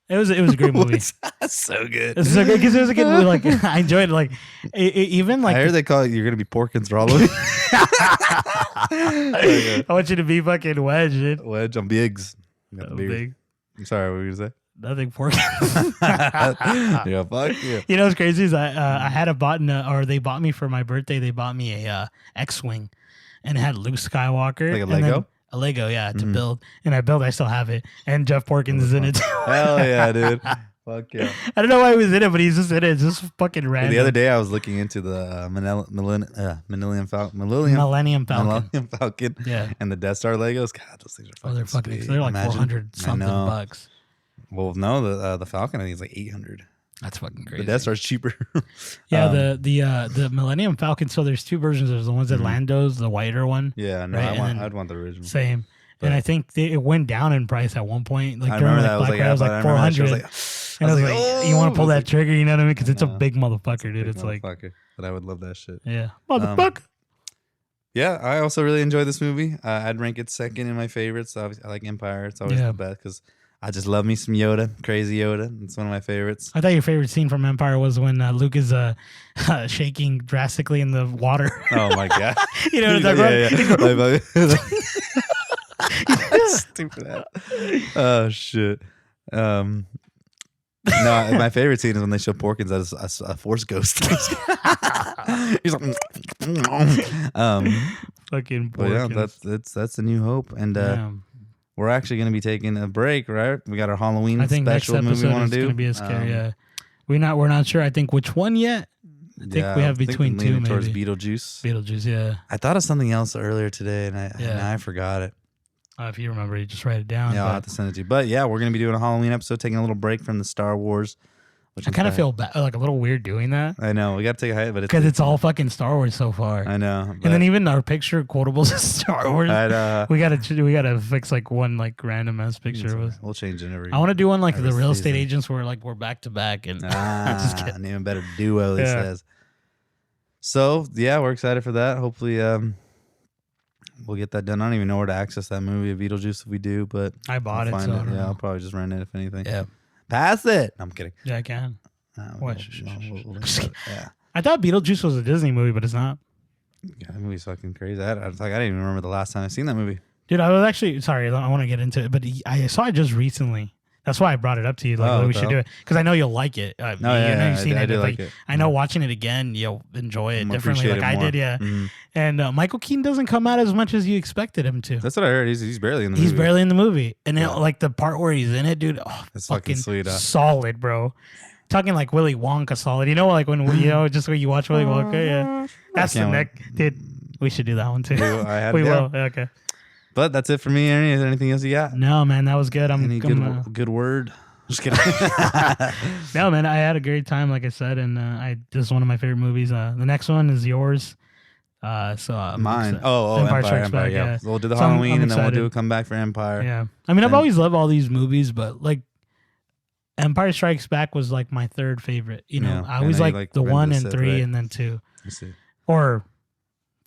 It was a great movie. So good. It's so good because it was a good movie. Like I enjoyed it. Like even like I heard they call it. You're gonna be Porkins for all of it. I want you to be fucking Wedge, dude. Wedge on Biggs. Big. I'm sorry. What were you gonna say? Nothing Porkins. Yeah, fuck yeah. You know what's crazy is I had or they bought me for my birthday. They bought me a X-wing, and it had Luke Skywalker. Like a Lego. A Lego, yeah, to build. And I still have it. And Jeff Porkins is in it too. Hell yeah, dude. Fuck yeah. I don't know why he was in it, but he's just in it. It's just fucking random. The other day I was looking into the Millennium Falcon. Yeah. And the Death Star Legos. God, those things are fucking they're fucking sweet. they're like 400 something bucks. Well, no, the Falcon I think is like 800. That's fucking crazy. The Death Star's cheaper. Yeah, the Millennium Falcon. So there's 2 versions. There's the ones that Lando's, the whiter one. Yeah, no, right? I'd want the original. Same. But, and I think it went down in price at one point. Like I during remember like that. Black Friday, it was like 400. And I was like, oh, you want to pull that trigger? You know what I mean? Because it's a big motherfucker, dude. It's like, but I would love that shit. Yeah, motherfucker. Yeah, I also really enjoyed this movie. I'd rank it second in my favorites. Obviously, I like Empire. It's always the best because I just love me some Yoda, crazy Yoda. It's one of my favorites. I thought your favorite scene from Empire was when Luke is shaking drastically in the water. Oh my god! You know what I'm talking about? Stupid ass. Oh shit. No, my favorite scene is when they show Porkins as a Force ghost. He's like, fucking but yeah, Porkins. that's a new hope, and we're actually going to be taking a break, right? We got our Halloween special movie we want to do. Going to be a scary. We're not sure. I think which one yet. I think we have between two, maybe. Towards Beetlejuice. Beetlejuice, yeah. I thought of something else earlier today, and I forgot it. If you remember, you just write it down. Yeah, I'll have to send it to you. But yeah, we're going to be doing a Halloween episode, taking a little break from the Star Wars. I kind of feel like a little weird doing that. I know. We got to take a hike, but because it's all fucking Star Wars so far. I know. And then even our picture Quotables is Star Wars. We gotta fix like one like random ass picture. We'll change it every. I want to do one like the real estate agents where like we're back to back and just an even better duo. He says. So yeah, we're excited for that. Hopefully, we'll get that done. I don't even know where to access that movie of Beetlejuice if we do, but I bought it. So I'll probably just rent it if anything. Yeah. Pass it. No, I'm kidding. Yeah, I can. Yeah. I thought Beetlejuice was a Disney movie, but it's not. Yeah, that movie's fucking crazy. I didn't even remember the last time I seen that movie. Dude, I was actually sorry. I want to get into it, but I saw it just recently. That's why I brought it up to you. Like, we should do it because I know you'll like it. You've seen it. I do like it. I know watching it again, you'll enjoy it differently. Like I did, yeah. Mm-hmm. And Michael Keaton doesn't come out as much as you expected him to. That's what I heard. He's barely in the movie. He's barely in the movie, and then, like the part where he's in it, dude. Oh, it's fucking sweet. Solid, bro. Talking like Willy Wonka solid. You know, like when just when you watch Willy Wonka, yeah. That's the neck, dude. We should do that one too. We will. Okay. But that's it for me, Ernie. Is there anything else you got? No, man, that was good. Good word? Just kidding. No, man, I had a great time, like I said, and this is one of my favorite movies. The next one is yours. Mine. Empire Strikes Back. Yeah. We'll do the Halloween, and then we'll do a comeback for Empire. Yeah. I mean, I've always loved all these movies, but like Empire Strikes Back was like my third favorite. You know, I always like the 1 and 3, right? And then 2. Or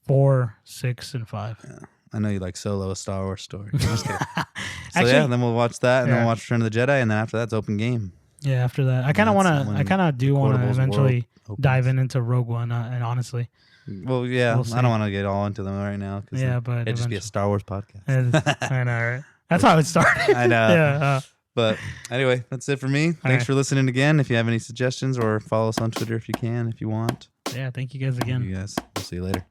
4, 6, and 5. Yeah. I know you like Solo, a Star Wars story. I'm just kidding. Actually, then we'll watch that, and then we'll watch Return of the Jedi, and then after that, it's open game. Yeah, after that, I kind of want to eventually dive into Rogue One, and honestly. Well, yeah, I don't want to get all into them right now. But it'd just be a Star Wars podcast. I know, right? That's how it started. I know. Yeah. But anyway, that's it for me. Thanks for listening again. If you have any suggestions, or follow us on Twitter if you want. Yeah, thank you guys again. We'll see you later.